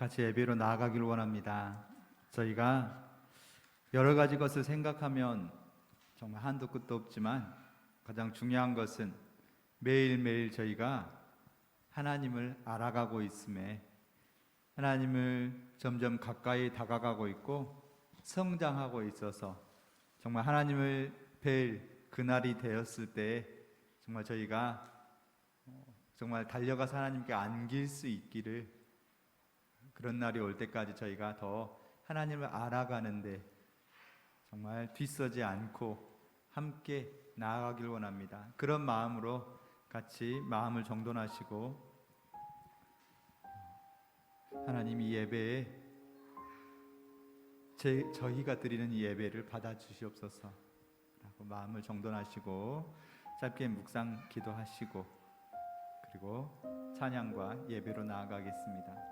같이 예배로 나아가길 원합니다. 저희가 여러 가지 것을 생각하면 정말 한도 끝도 없지만 가장 중요한 것은 매일매일 저희가 하나님을 알아가고 있음에 하나님을 점점 가까이 다가가고 있고 성장하고 있어서 정말 하나님을 뵐 그날이 되었을 때 정말 저희가 정말 달려가서 하나님께 안길 수 있기를, 그런 날이 올 때까지 저희가 더 하나님을 알아가는데 정말 뒤서지 않고 함께 나아가길 원합니다. 그런 마음으로 같이 마음을 정돈하시고 하나님 이 예배에 저희가 드리는 이 예배를 받아주시옵소서 라고 마음을 정돈하시고 짧게 묵상 기도하시고 그리고 찬양과 예배로 나아가겠습니다.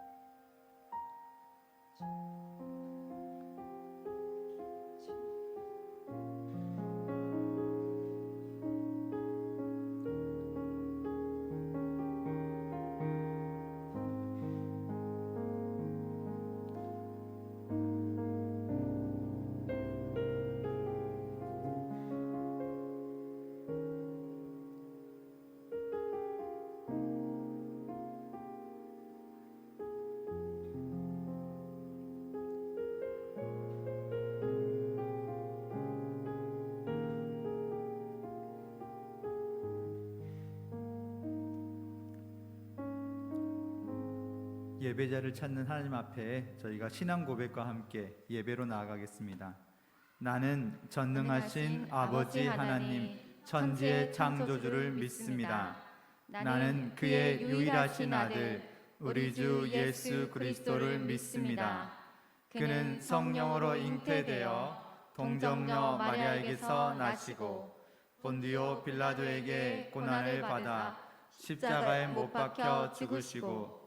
예배자를 찾는 하나님 앞에 저희가 신앙 고백과 함께 예배로 나아가겠습니다. 나는 전능하신 아버지 하나님 천지의 창조주를 믿습니다. 나는 그의 유일하신 아들 우리 주 예수 그리스도를 믿습니다. 그는 성령으로 잉태되어 동정녀 마리아에게서 나시고 본디오 빌라도에게 고난을 받아 십자가에 못 박혀 죽으시고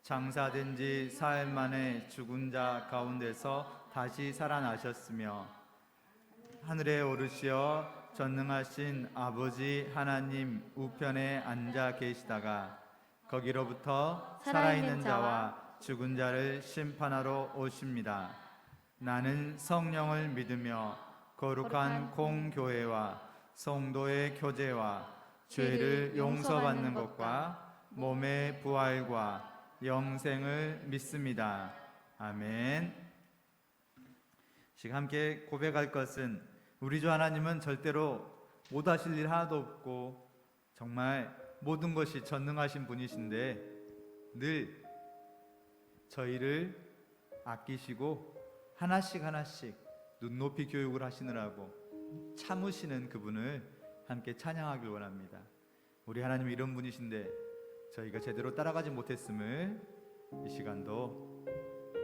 장사된 지 사흘 만에 죽은 자 가운데서 다시 살아나셨으며 하늘에 오르시어 전능하신 아버지 하나님 우편에 앉아 계시다가 거기로부터 살아있는 자와 죽은 자를 심판하러 오십니다. 나는 성령을 믿으며 거룩한 공교회와 성도의 교제와 죄를 용서받는 것과 몸의 부활과 영생을 믿습니다. 아멘. 지금 함께 고백할 것은 우리 주 하나님은 절대로 못하실 일 하나도 없고 정말 모든 것이 전능하신 분이신데 늘 저희를 아끼시고 하나씩 눈높이 교육을 하시느라고 참으시는 그분을 함께 찬양하길 원합니다. 우리 하나님은 이런 분이신데 저희가 제대로 따라가지 못했음을 이 시간도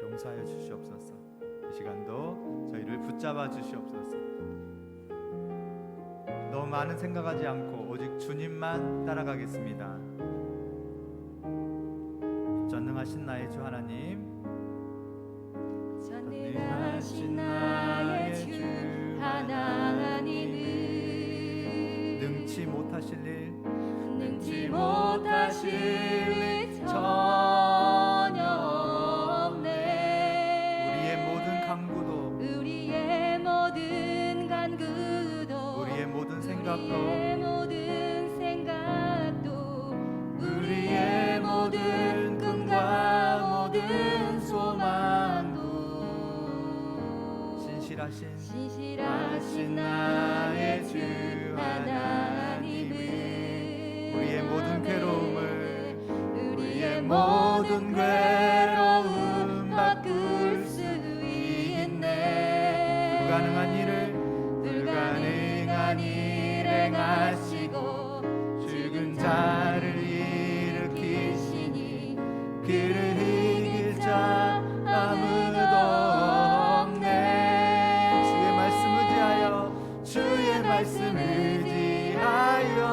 용서하여 주시옵소서. 이 시간도 저희를 붙잡아 주시옵소서. 너무 많은 생각하지 않고 오직 주님만 따라가겠습니다. 전능하신 나의 주 하나님, 전능하신 나의 주 하나님은 능치 못하실 일 전혀 없네. 우리의 모든 간구도 우리의 모든 생각도 우리의 모든 꿈과 모든 소망도 신실하신 나의 주 하나님은 우리의 모든 괴로움 바꿀 수 있네. 불가능한 일을 행하시고 죽은 자를 일으키시니 그를 이길 자 아무도 없네. 주의 말씀 의지하여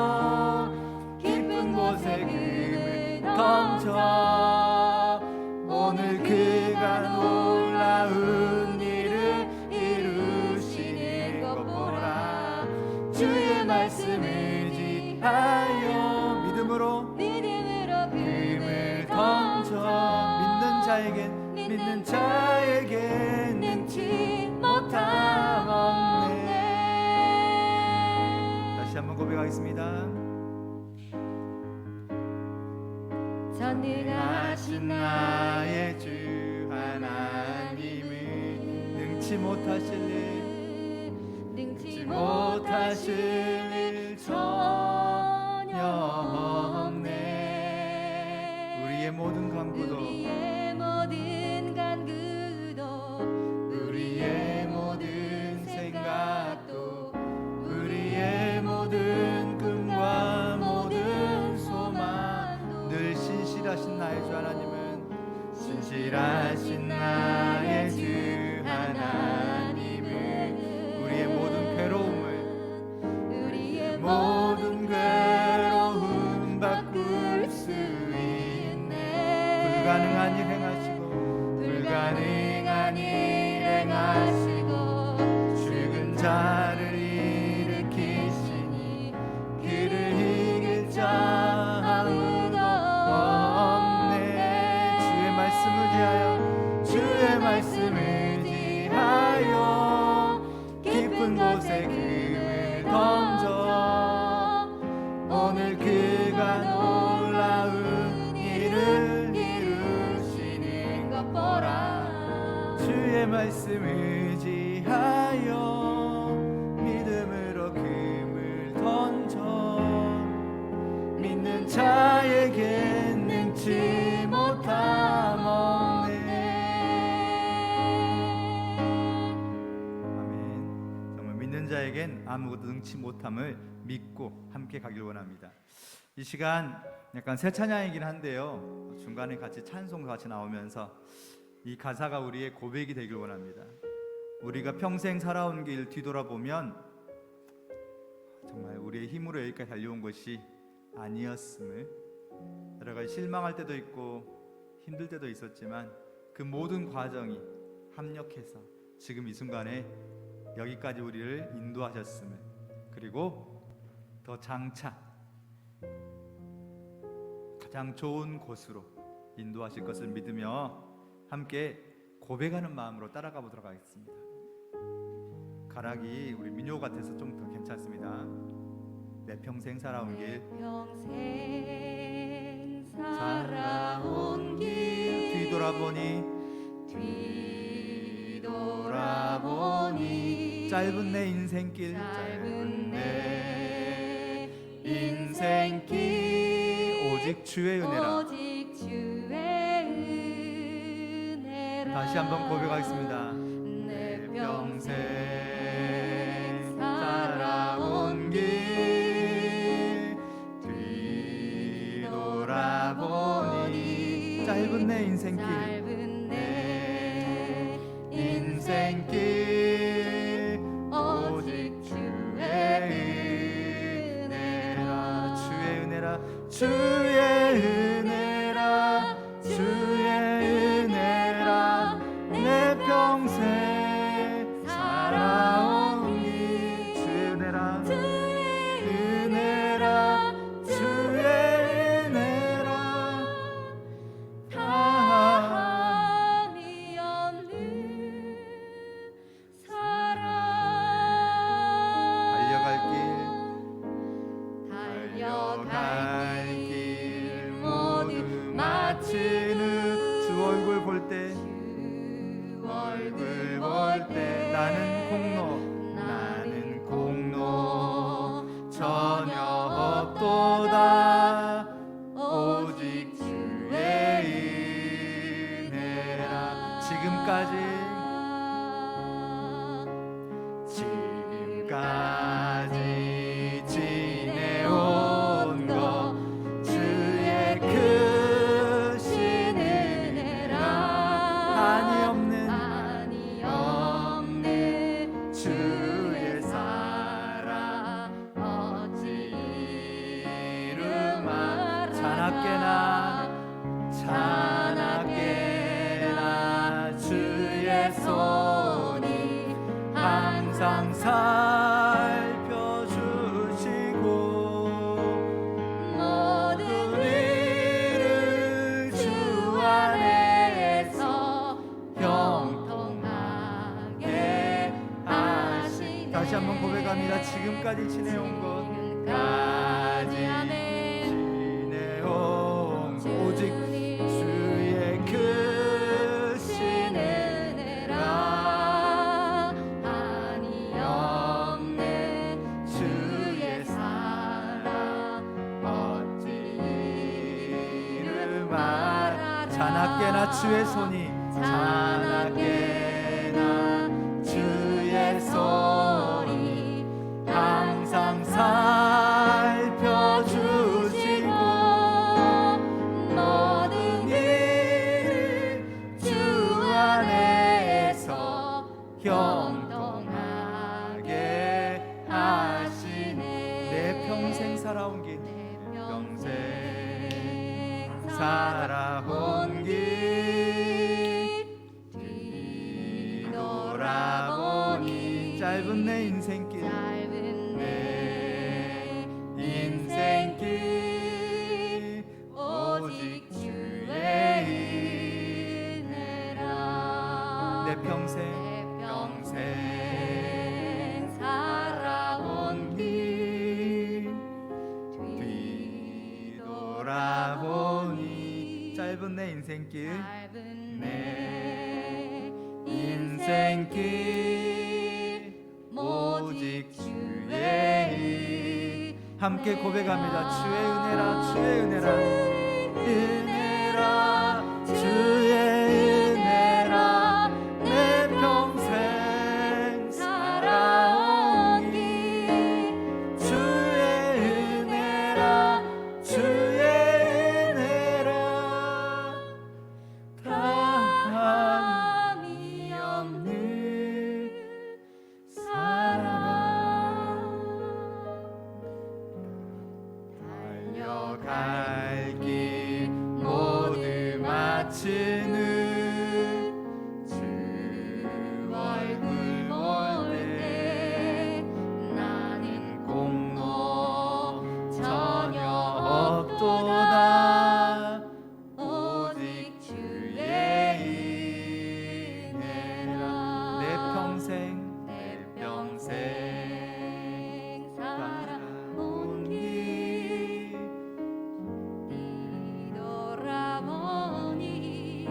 깊은 곳에 금을 던져 오늘 그가 놀라운 일을 이루시는 것 보라. 주의 말씀 의지하여 믿음으로 금을 던져 믿는 자에겐 믿는 자에겐 능치 못함 없네. 다시 한번 고백하겠습니다. 전능하신 나의 주 하나님은 능치 못하실 일 능치 못하실 일 전혀 없네. 우리의 모든 간구도 우리의 모든 간구도 우리의 모든 생각도 우리의 모든 꿈과 모든 소망 늘 신실하신 나의 주 하나님은 신실하신 나의 주 하나님은 우리의 모든 괴로움을 우리의 모든 괴로움 바꿀 수 있네. 불가능한 일 행하시고 불가능한 일 행하시고 죽은 자를 일으키시니 그를 이길 자 아무도 없네. 주의 말씀 의지하여 주의 말씀 의지하여 깊은 곳에 금을 던져 오늘 그가 놀라운 일을 이루시는 것 보라. 주의 말씀 의지하여 믿음으로 금을 던져 믿는 자에겐 능치 못함 없네. 아멘. 정말 믿는 자에겐 아무것도 능치 못함을 믿고 함께 가길 원합니다. 이 시간 약간 새 찬양이긴 한데요, 중간에 같이 찬송도 같이 나오면서 이 가사가 우리의 고백이 되길 원합니다. 우리가 평생 살아온 길 뒤돌아보면 정말 우리의 힘으로 여기까지 달려온 것이 아니었음을, 여러 가지 실망할 때도 있고 힘들 때도 있었지만 그 모든 과정이 합력해서 지금 이 순간에 여기까지 우리를 인도하셨음을, 그리고 더 장차 가장 좋은 곳으로 인도하실 것을 믿으며 함께 고백하는 마음으로 따라가 보도록 하겠습니다. 가락이 우리 민요 같아서 좀 더 괜찮습니다. 내 평생 살아온 길 평생 살아온 길 뒤돌아보니 짧은 내 인생길 짧은 내 인생길 오직 주의 은혜라. 오직 주의 은혜라. 다시 한번 고백하겠습니다. 내 평생 살아온 길 뒤돌아보니 짧은 내 인생길 짧은 내 인생길 오직 주의 은혜라. 주의 은혜라 주의 은혜라 주의 은혜라 내 평생 살아온 길 주의 은혜라 은혜라 주의 은혜라 다함이 없는 사랑 달려갈 길 모두 마치는 주 얼굴 볼 때 주 얼굴 볼 때 나는 공로 전혀 없도다 오직 주의 은혜라. 지금까지 지내온 것 주의 크신 은혜라. 한이 없는 주의 사랑 어찌 이루마 자나깨나 주의 고백합니다. 지금까지 지내온 것 지금까지 아멘. 지내온 것 오직 주의 크신 은혜라 한이 없는 주의 사랑 어찌 이름 알아 자나깨나 주의 손이 자나깨나 주의 손이 항상 살펴주시고 모든 일을 주 안에서 형통하게 하시네. 내 평생 살아온 길 평생 살아온 길 뒤돌아보니 짧은 내 인생길 짧은 내 인생길 오직 주의 은혜라 내 평생 살아온 길 뒤돌아보니 짧은 내 인생길 짧은 내 인생길 오직 주의 함께 고백합니다. 주의 은혜라 주의 은혜라 은혜라 주의 은혜라 내 평생 살아온 길 주의 은혜라 주의 은혜라 다함이 없는 사랑 달려갈 길 모두 마치는 주 얼굴 볼 때 나는 공로 전혀 없도다 오직 주의 은혜라 내 평생 살아온 길 뒤돌아보니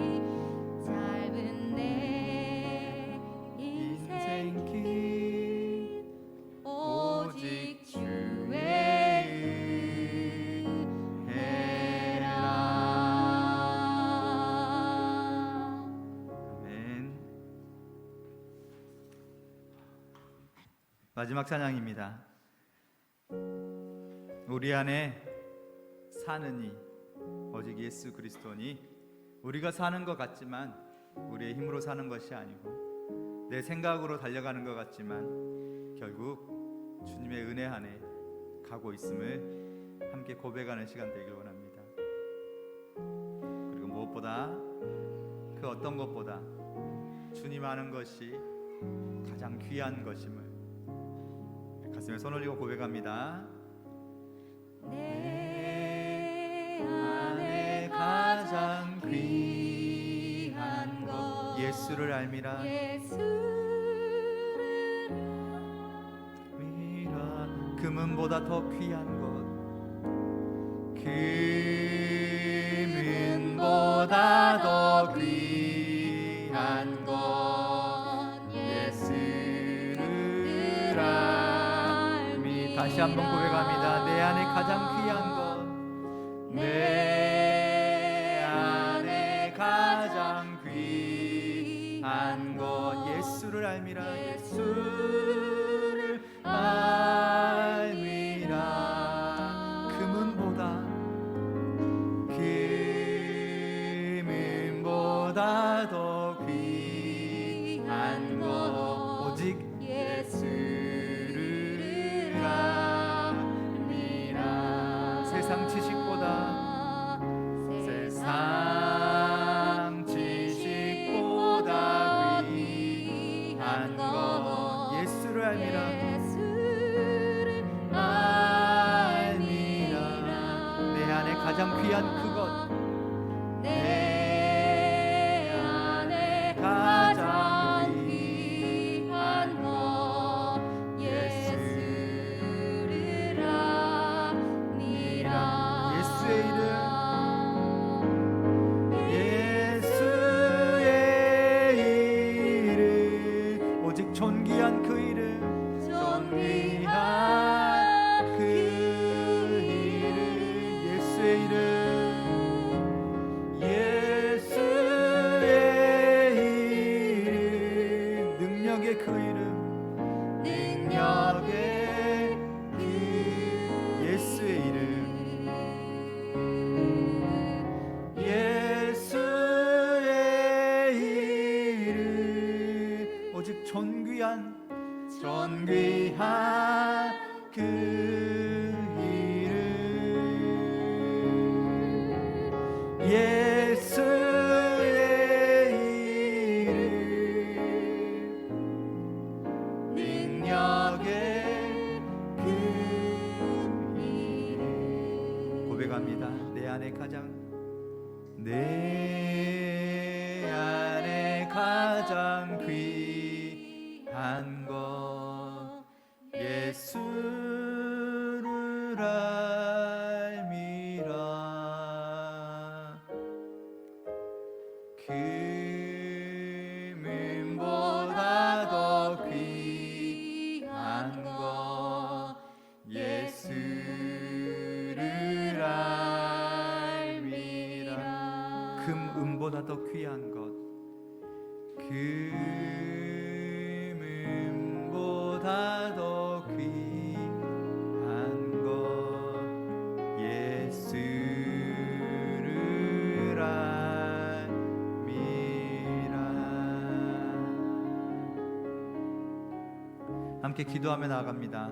짧은 내 인생길 오직 주의 은혜라. 아멘. 마지막 찬양입니다. 우리 안에 사는 이 오직 예수 그리스도니 우리가 사는 것 같지만 우리의 힘으로 사는 것이 아니고 내 생각으로 달려가는 것 같지만 결국 주님의 은혜 안에 가고 있음을 함께 고백하는 시간 되길 원합니다. 그리고 무엇보다 그 어떤 것보다 주님 아는 것이 가장 귀한 것임을 가슴에 손 올리고 고백합니다. 내 안에 가장 귀한 것 예수를 알미라 예수를 미라 금은보다 더 귀한 것 금은보다 더 귀한 것 예수를 알미 다시 한번 고백합니다. 내 안에 가장 귀한 것 내 안에 가장 귀한 것 예수를 알미라 예수를 알미라 금은보다 더 귀한 것 오직 예수를 알미라 세상 지식보다 귀한 것 예수를 알미라 내 안에 가장 귀한 그것 내 안에 가장 귀한 것 예수를 내 안에 가장 귀한 것 예수를 알미라. 금은보다 더 귀한 것 예수를 알미라. 금은보다 더 귀한 것, 금은보다 더 귀한 것 예수를 알미라. 함께 기도하며 나아갑니다.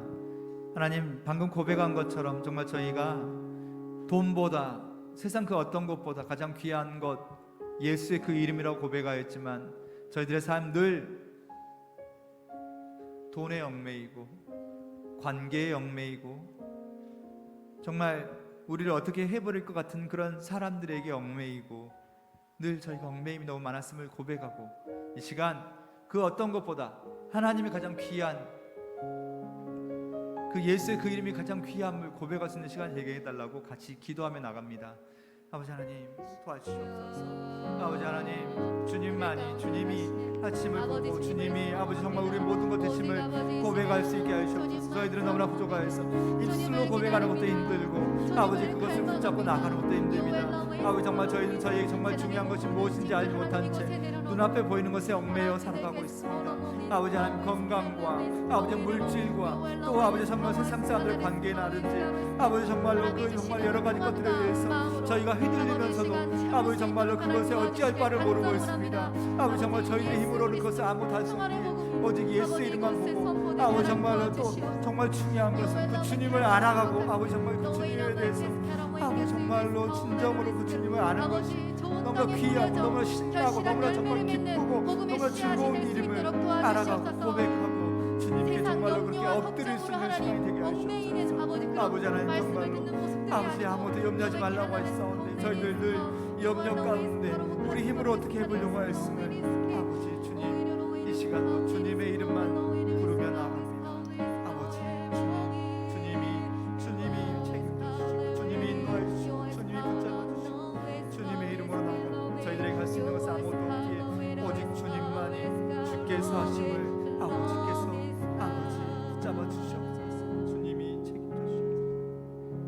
하나님, 방금 고백한 것처럼 정말 저희가 돈보다, 세상 그 어떤 것보다 가장 귀한 것 예수의 그 이름이라고 고백하였지만 저희들의 삶 늘 돈에 얽매이고 관계에 얽매이고 정말 우리를 어떻게 해버릴 것 같은 그런 사람들에게 얽매이고 늘 저희가 얽매임이 너무 많았음을 고백하고, 이 시간 그 어떤 것보다 하나님이 가장 귀한 그 예수의 그 이름이 가장 귀함을 고백할 수 있는 시간 되게 해달라고 같이 기도하며 나갑니다. 아버지 하나님, 도와주시옵소서. 아버지 하나님, 주님만이, 주님이 하심을 보고 주님이 아버지 정말 우리 모든 것 되심을 고백할 수 있게 하시옵소서. 저희들은 너무나 부족하여서 입술로 고백하는 것도 힘들고 아버지 그것을 붙잡고 나가는 것도 힘듭니다. 아버지 정말 저희는 저희에게 정말 중요한 것이 무엇인지 알지 못한 채 눈앞에 보이는 것에 얽매여 살아가고 있습니다. 아버지 하나님, 건강과 아버지 물질과 또 아버지 정말 세상 사람들의 관계나든지 아버지 정말로 그 정말 여러 가지 것들에 의해서 저희가 휘둘리면서도 아버지 정말로 그것에 어찌할 바를 모르고 있습니다. 아버지 정말 저희의 힘으로는 그것을 아무것도 할 수 없니 오직 예수의 이름만 보고 아버지 정말로 또 정말 중요한 것은 그 주님을 알아가고 아버지 정말 그 주님에 대해서 아버지 정말로 진정으로 그 주님을 아는 것이 너무나 귀하고 너무나 신나고 너무나 정말 기쁘고 너무나 즐거운 이름을 알아가고 고백하고 주님께 정말로 그렇게 엎드릴 수 있는 시간이 되게 하시옵소서. 아버지 하나님, 정말로 아버지 아무것도 염려하지 말라고 하시사오는데 저희들 늘 염려 가운데 우리 힘으로 어떻게 해보려고 하였음을 아버지 주님 이 시간도 주님의 이름만 부르며 나갑니다. 아버지 주님이 책임져주시고 주님이 인도해 주시고 주님이 붙잡아 주시고 주님의 이름으로 나가 저희들에게 할 수 있는 것은 아무것도 없기에 오직 주님만이 주께서 하심을 아버지께서 아버지 붙잡아 주시옵소서. 주님이 책임져 주시옵소서.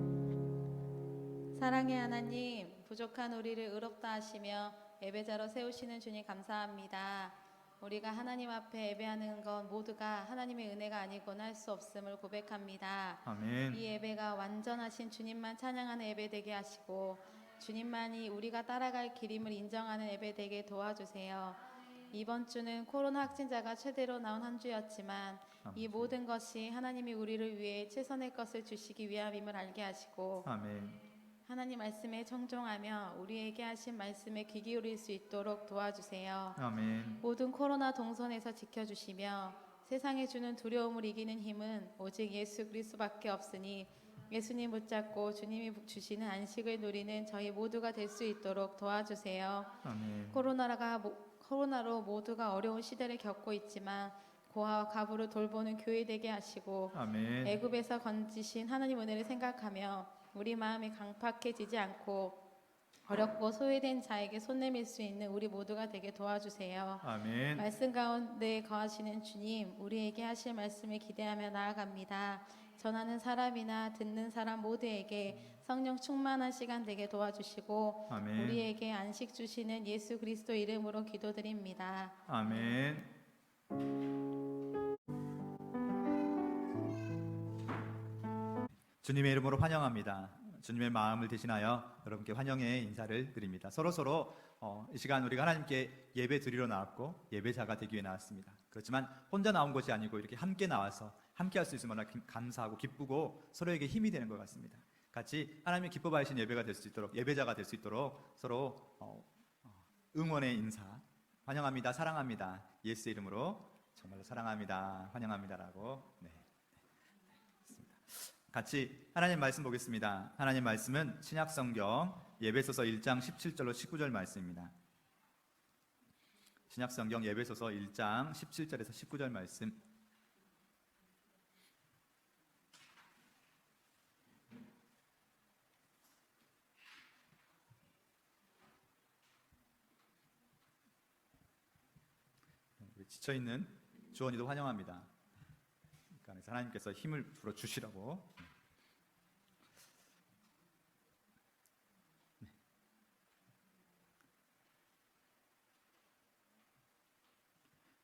사랑의 하나님, 부족한 우리를 의롭다 하시며 예배자로 세우시는 주님 감사합니다. 우리가 하나님 앞에 예배하는 것 모두가 하나님의 은혜가 아니고는 할 수 없음을 고백합니다. 아멘. 이 예배가 완전하신 주님만 찬양하는 예배 되게 하시고 주님만이 우리가 따라갈 길임을 인정하는 예배 되게 도와주세요. 이번 주는 코로나 확진자가 최대로 나온 한 주였지만 이 모든 것이 하나님이 우리를 위해 최선의 것을 주시기 위함임을 알게 하시고 아멘. 하나님 말씀에 청종하며 우리에게 하신 말씀에 귀 기울일 수 있도록 도와주세요. 아멘. 모든 코로나 동선에서 지켜주시며 세상에 주는 두려움을 이기는 힘은 오직 예수 그리스도밖에 없으니 예수님 붙잡고 주님이 주시는 안식을 누리는 저희 모두가 될 수 있도록 도와주세요. 아멘. 코로나로 모두가 어려운 시대를 겪고 있지만 고아와 가부를 돌보는 교회 되게 하시고 아멘. 애굽에서 건지신 하나님 은혜를 생각하며 우리 마음이 강팍해지지 않고 어렵고 소외된 자에게 손 내밀 수 있는 우리 모두가 되게 도와주세요. 아멘. 말씀 가운데 거하시는 주님, 우리에게 하실 말씀을 기대하며 나아갑니다. 전하는 사람이나 듣는 사람 모두에게 성령 충만한 시간 되게 도와주시고 아멘. 우리에게 안식 주시는 예수 그리스도 이름으로 기도드립니다. 아멘. 주님의 이름으로 환영합니다. 주님의 마음을 대신하여 여러분께 환영의 인사를 드립니다. 서로 이 시간 우리가 하나님께 예배 드리러 나왔고 예배자가 되기 위해 나왔습니다. 그렇지만 혼자 나온 것이 아니고 이렇게 함께 나와서 함께 할 수 있으면 감사하고 기쁘고 서로에게 힘이 되는 것 같습니다. 같이 하나님의 기뻐 받으신 예배가 될 수 있도록, 예배자가 될 수 있도록 서로 응원의 인사, 환영합니다, 사랑합니다, 예수의 이름으로 정말로 사랑합니다, 환영합니다라고 같이 하나님 말씀 보겠습니다. 하나님 말씀은 신약성경 예배소서 1장 17절로 19절 말씀입니다. 신약성경 예배소서 1장 17절에서 19절 말씀. 지쳐있는 주원이도 환영합니다. 그러니까 하나님께서 힘을 불어 주시라고.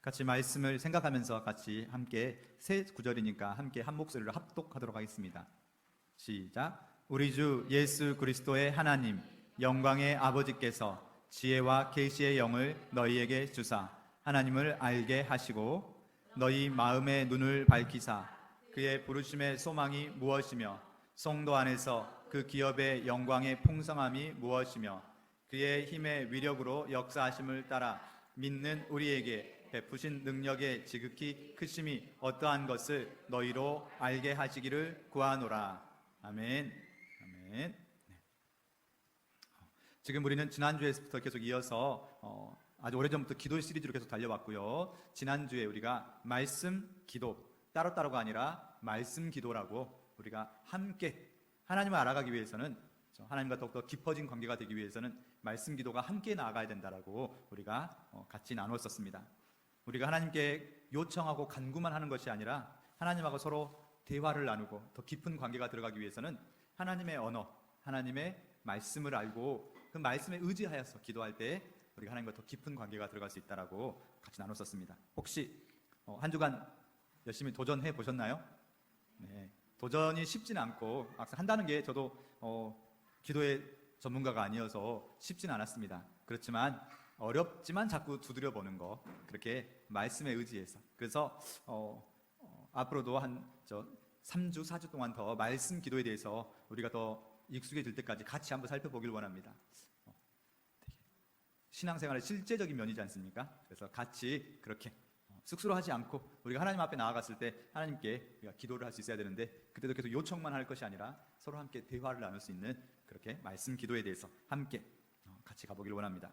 같이 말씀을 생각하면서 같이 함께 세 구절이니까 함께 한 목소리로 합독하도록 하겠습니다. 시작. 우리 주 예수 그리스도의 하나님 영광의 아버지께서 지혜와 계시의 영을 너희에게 주사 하나님을 알게 하시고 너희 마음의 눈을 밝히사 그의 부르심의 소망이 무엇이며 성도 안에서 그 기업의 영광의 풍성함이 무엇이며 그의 힘의 위력으로 역사하심을 따라 믿는 우리에게 베푸신 능력의 지극히 크심이 어떠한 것을 너희로 알게 하시기를 구하노라. 아멘. 아멘. 지금 우리는 지난주에서부터 계속 이어서 아주 오래전부터 기도 시리즈로 계속 달려왔고요. 지난주에 우리가 말씀 기도, 따로따로가 아니라 말씀 기도라고 우리가 함께 하나님을 알아가기 위해서는, 하나님과 더욱더 깊어진 관계가 되기 위해서는 말씀 기도가 함께 나아가야 된다라고 우리가 같이 나눴었습니다. 우리가 하나님께 요청하고 간구만 하는 것이 아니라 하나님하고 서로 대화를 나누고 더 깊은 관계가 들어가기 위해서는 하나님의 언어, 하나님의 말씀을 알고 그 말씀에 의지하여서 기도할 때 우리가 하나님과 더 깊은 관계가 들어갈 수 있다라고 같이 나눴었습니다. 혹시 한 주간 열심히 도전해 보셨나요? 네, 도전이 쉽지는 않고 막상 한다는 게 저도 기도의 전문가가 아니어서 쉽지는 않았습니다. 그렇지만 어렵지만 자꾸 두드려 보는 거, 그렇게 말씀에 의지해서. 그래서 앞으로도 한 3주, 4주 동안 더 말씀 기도에 대해서 우리가 더 익숙해질 때까지 같이 한번 살펴보길 원합니다. 신앙생활의 실제적인 면이지 않습니까? 그래서 같이 그렇게 쑥스러워하지 않고 우리가 하나님 앞에 나아갔을 때 하나님께 우리가 기도를 할 수 있어야 되는데, 그때도 계속 요청만 할 것이 아니라 서로 함께 대화를 나눌 수 있는 그렇게 말씀 기도에 대해서 함께 같이 가보길 원합니다.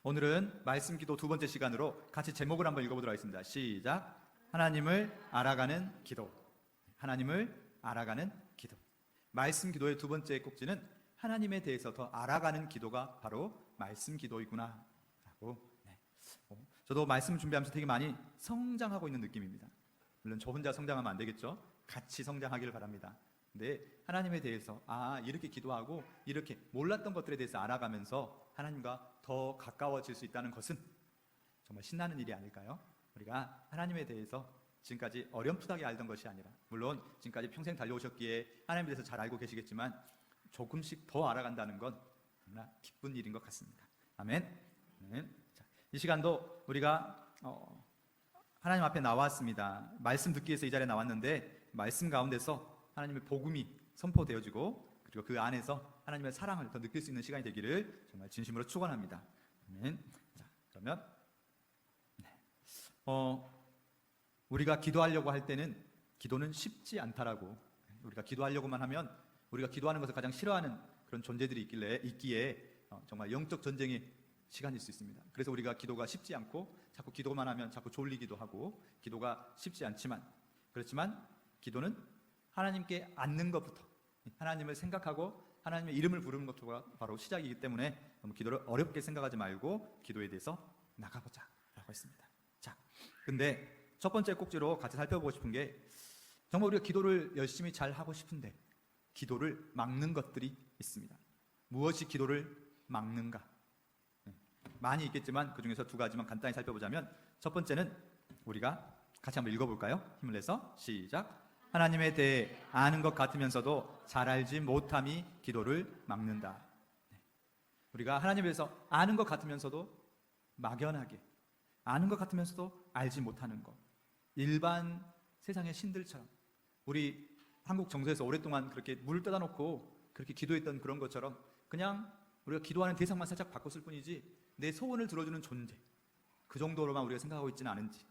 오늘은 말씀 기도 두 번째 시간으로 같이 제목을 한번 읽어보도록 하겠습니다. 시작. 하나님을 알아가는 기도. 하나님을 알아가는 기도. 말씀 기도의 두 번째 꼭지는 하나님에 대해서 더 알아가는 기도가 바로 말씀 기도이구나 라고. 저도 말씀 준비하면서 되게 많이 성장하고 있는 느낌입니다. 물론 저 혼자 성장하면 안 되겠죠. 같이 성장하기를 바랍니다. 근데 하나님에 대해서 이렇게 기도하고 이렇게 몰랐던 것들에 대해서 알아가면서 하나님과 더 가까워질 수 있다는 것은 정말 신나는 일이 아닐까요? 우리가 하나님에 대해서 지금까지 어렴풋하게 알던 것이 아니라, 물론 지금까지 평생 달려오셨기에 하나님에 대해서 잘 알고 계시겠지만 조금씩 더 알아간다는 건 정말 기쁜 일인 것 같습니다. 아멘. 자, 이 시간도 우리가 하나님 앞에 나왔습니다. 말씀 듣기 위해서 이 자리에 나왔는데 말씀 가운데서 하나님의 복음이 선포되어지고 그리고 그 안에서 하나님의 사랑을 더 느낄 수 있는 시간이 되기를 정말 진심으로 축원합니다. 아멘. 자, 그러면 우리가 기도하려고 할 때는 기도는 쉽지 않다라고, 우리가 기도하려고만 하면 우리가 기도하는 것을 가장 싫어하는 그런 존재들이 있기에 정말 영적 전쟁의 시간일 수 있습니다. 그래서 우리가 기도가 쉽지 않고 자꾸 기도만 하면 자꾸 졸리기도 하고 기도가 쉽지 않지만, 그렇지만 기도는 하나님께 앉는 것부터, 하나님을 생각하고 하나님의 이름을 부르는 것부터 바로 시작이기 때문에 너무 기도를 어렵게 생각하지 말고 기도에 대해서 나가보자 라고 했습니다. 자, 근데 첫 번째 꼭지로 같이 살펴보고 싶은 게, 정말 우리가 기도를 열심히 잘 하고 싶은데 기도를 막는 것들이 있습니다. 무엇이 기도를 막는가? 많이 있겠지만 그 중에서 두 가지만 간단히 살펴보자면, 첫 번째는 우리가 같이 한번 읽어볼까요? 힘을 내서 시작. 하나님에 대해 아는 것 같으면서도 잘 알지 못함이 기도를 막는다. 우리가 하나님에 대해서 아는 것 같으면서도 막연하게 아는 것 같으면서도 알지 못하는 것, 일반 세상의 신들처럼, 우리 한국 정서에서 오랫동안 그렇게 물을 떠다 놓고 그렇게 기도했던 그런 것처럼 그냥 우리가 기도하는 대상만 살짝 바꿨을 뿐이지 내 소원을 들어주는 존재, 그 정도로만 우리가 생각하고 있지는 않은지,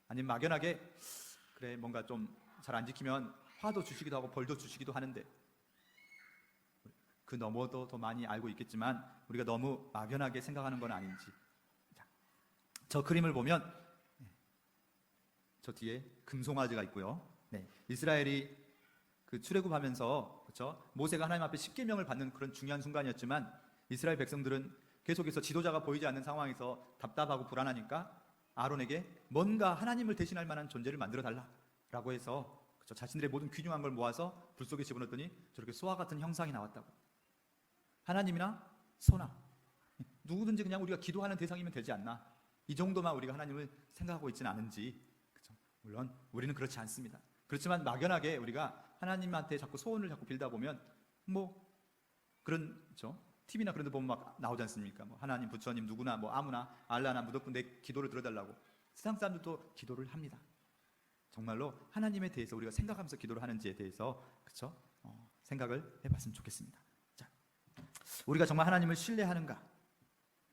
아니면 막연하게 그래 뭔가 좀 잘 안 지키면 화도 주시기도 하고 벌도 주시기도 하는데 그 너머도 더 많이 알고 있겠지만 우리가 너무 막연하게 생각하는 건 아닌지. 자, 저 그림을 보면 저 뒤에 금송아지가 있고요. 네, 이스라엘이 그 출애굽하면서 그렇죠? 모세가 하나님 앞에 십계명을 받는 그런 중요한 순간이었지만 이스라엘 백성들은 계속해서 지도자가 보이지 않는 상황에서 답답하고 불안하니까 아론에게 뭔가 하나님을 대신할 만한 존재를 만들어 달라라고 해서 그렇죠? 자신들의 모든 귀중한 걸 모아서 불 속에 집어넣었더니 저렇게 소와 같은 형상이 나왔다고. 하나님이나 소나 누구든지 그냥 우리가 기도하는 대상이면 되지 않나? 이 정도만 우리가 하나님을 생각하고 있지는 않은지. 그렇죠? 물론 우리는 그렇지 않습니다. 그렇지만 막연하게 우리가 하나님한테 자꾸 소원을 자꾸 빌다 보면 뭐 그런 그렇죠? TV나 그런 데 보면 막 나오지 않습니까? 뭐 하나님, 부처님, 누구나 뭐 아무나 알라나 무조건 내 기도를 들어달라고. 세상 사람들도 기도를 합니다. 정말로 하나님에 대해서 우리가 생각하면서 기도를 하는지에 대해서 그렇죠? 생각을 해봤으면 좋겠습니다. 자, 우리가 정말 하나님을 신뢰하는가?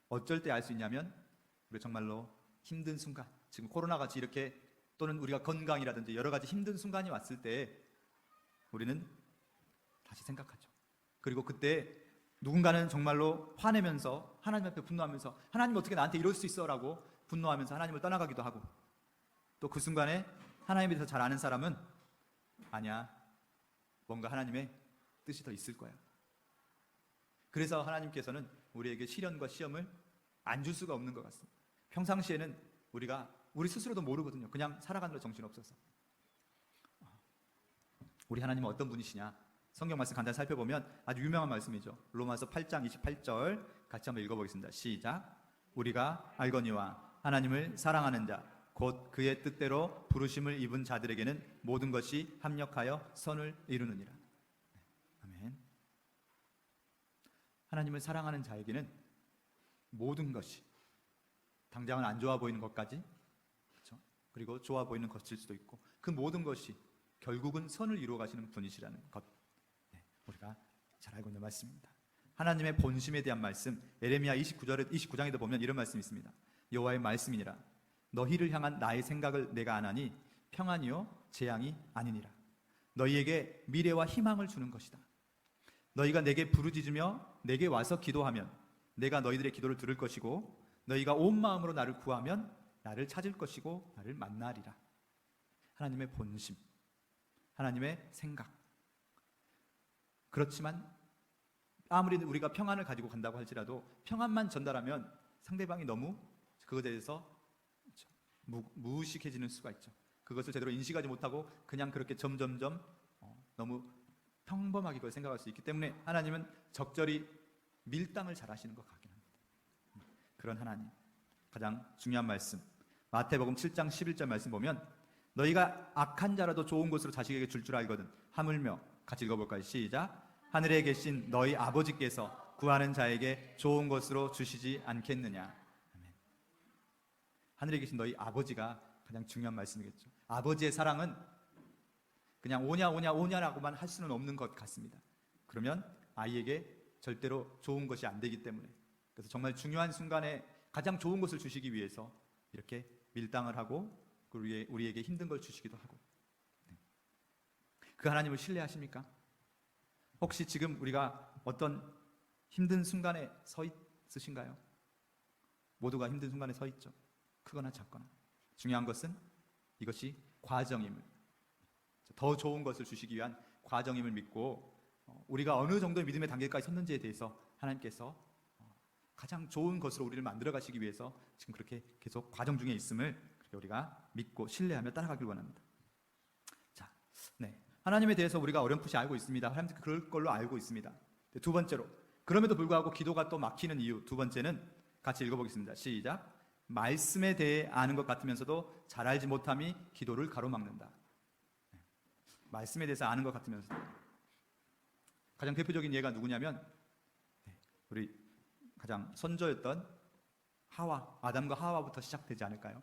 어쩔 때 알 수 있냐면 우리가 정말로 힘든 순간, 지금 코로나 같이 이렇게 또는 우리가 건강이라든지 여러 가지 힘든 순간이 왔을 때 우리는 다시 생각하죠. 그리고 그때 누군가는 정말로 화내면서 하나님 앞에 분노하면서 하나님 어떻게 나한테 이럴 수 있어? 라고 분노하면서 하나님을 떠나가기도 하고 또 그 순간에 하나님에 대해서 잘 아는 사람은 아니야, 뭔가 하나님의 뜻이 더 있을 거야. 그래서 하나님께서는 우리에게 시련과 시험을 안 줄 수가 없는 것 같습니다. 평상시에는 우리가 우리 스스로도 모르거든요. 그냥 살아가느라 정신없어서. 우리 하나님은 어떤 분이시냐? 성경 말씀 간단히 살펴보면 아주 유명한 말씀이죠. 로마서 8장 28절 같이 한번 읽어보겠습니다. 시작. 우리가 알거니와 하나님을 사랑하는 자 곧 그의 뜻대로 부르심을 입은 자들에게는 모든 것이 합력하여 선을 이루느니라. 아멘. 하나님을 사랑하는 자에게는 모든 것이, 당장은 안 좋아 보이는 것까지, 그렇죠? 그리고 좋아 보이는 것일 수도 있고 그 모든 것이 결국은 선을 이루어 가시는 분이시라는 것, 우리가 잘 알고 있는 말씀입니다. 하나님의 본심에 대한 말씀, 에레미야 29장에도 보면 이런 말씀이 있습니다. 여호와의 말씀이니라. 너희를 향한 나의 생각을 내가 아나니 평안이요 재앙이 아니니라. 너희에게 미래와 희망을 주는 것이다. 너희가 내게 부르짖으며 내게 와서 기도하면 내가 너희들의 기도를 들을 것이고 너희가 온 마음으로 나를 구하면 나를 찾을 것이고 나를 만나리라. 하나님의 본심, 하나님의 생각. 그렇지만 아무리 우리가 평안을 가지고 간다고 할지라도 평안만 전달하면 상대방이 너무 그것에 대해서 무의식해지는 수가 있죠. 그것을 제대로 인식하지 못하고 그냥 그렇게 점점점 너무 평범하게 그걸 생각할 수 있기 때문에 하나님은 적절히 밀당을 잘 하시는 것 같긴 합니다. 그런 하나님, 가장 중요한 말씀, 마태복음 7장 11절 말씀 보면 너희가 악한 자라도 좋은 것으로 자식에게 줄 알거든 하물며, 같이 읽어볼까요? 시작. 하늘에 계신 너희 아버지께서 구하는 자에게 좋은 것으로 주시지 않겠느냐. 아멘. 하늘에 계신 너희 아버지가 가장 중요한 말씀이겠죠. 아버지의 사랑은 그냥 오냐라고만 할 수는 없는 것 같습니다. 그러면 아이에게 절대로 좋은 것이 안 되기 때문에, 그래서 정말 중요한 순간에 가장 좋은 것을 주시기 위해서 이렇게 밀당을 하고 우리에게 힘든 걸 주시기도 하고. 그 하나님을 신뢰하십니까? 혹시 지금 우리가 어떤 힘든 순간에 서 있으신가요? 모두가 힘든 순간에 서 있죠. 크거나 작거나. 중요한 것은 이것이 과정임을, 더 좋은 것을 주시기 위한 과정임을 믿고 우리가 어느 정도의 믿음의 단계까지 섰는지에 대해서 하나님께서 가장 좋은 것으로 우리를 만들어 가시기 위해서 지금 그렇게 계속 과정 중에 있음을 우리가 믿고 신뢰하며 따라가길 원합니다. 자, 네. 하나님에 대해서 우리가 어렴풋이 알고 있습니다. 하나님 그럴 걸로 알고 있습니다. 두 번째로, 그럼에도 불구하고 기도가 또 막히는 이유, 두 번째는 같이 읽어보겠습니다. 시작. 말씀에 대해 아는 것 같으면서도 잘 알지 못함이 기도를 가로막는다. 말씀에 대해서 아는 것 같으면서도. 가장 대표적인 예가 누구냐면 우리 가장 선조였던 아담과 하와부터 시작되지 않을까요?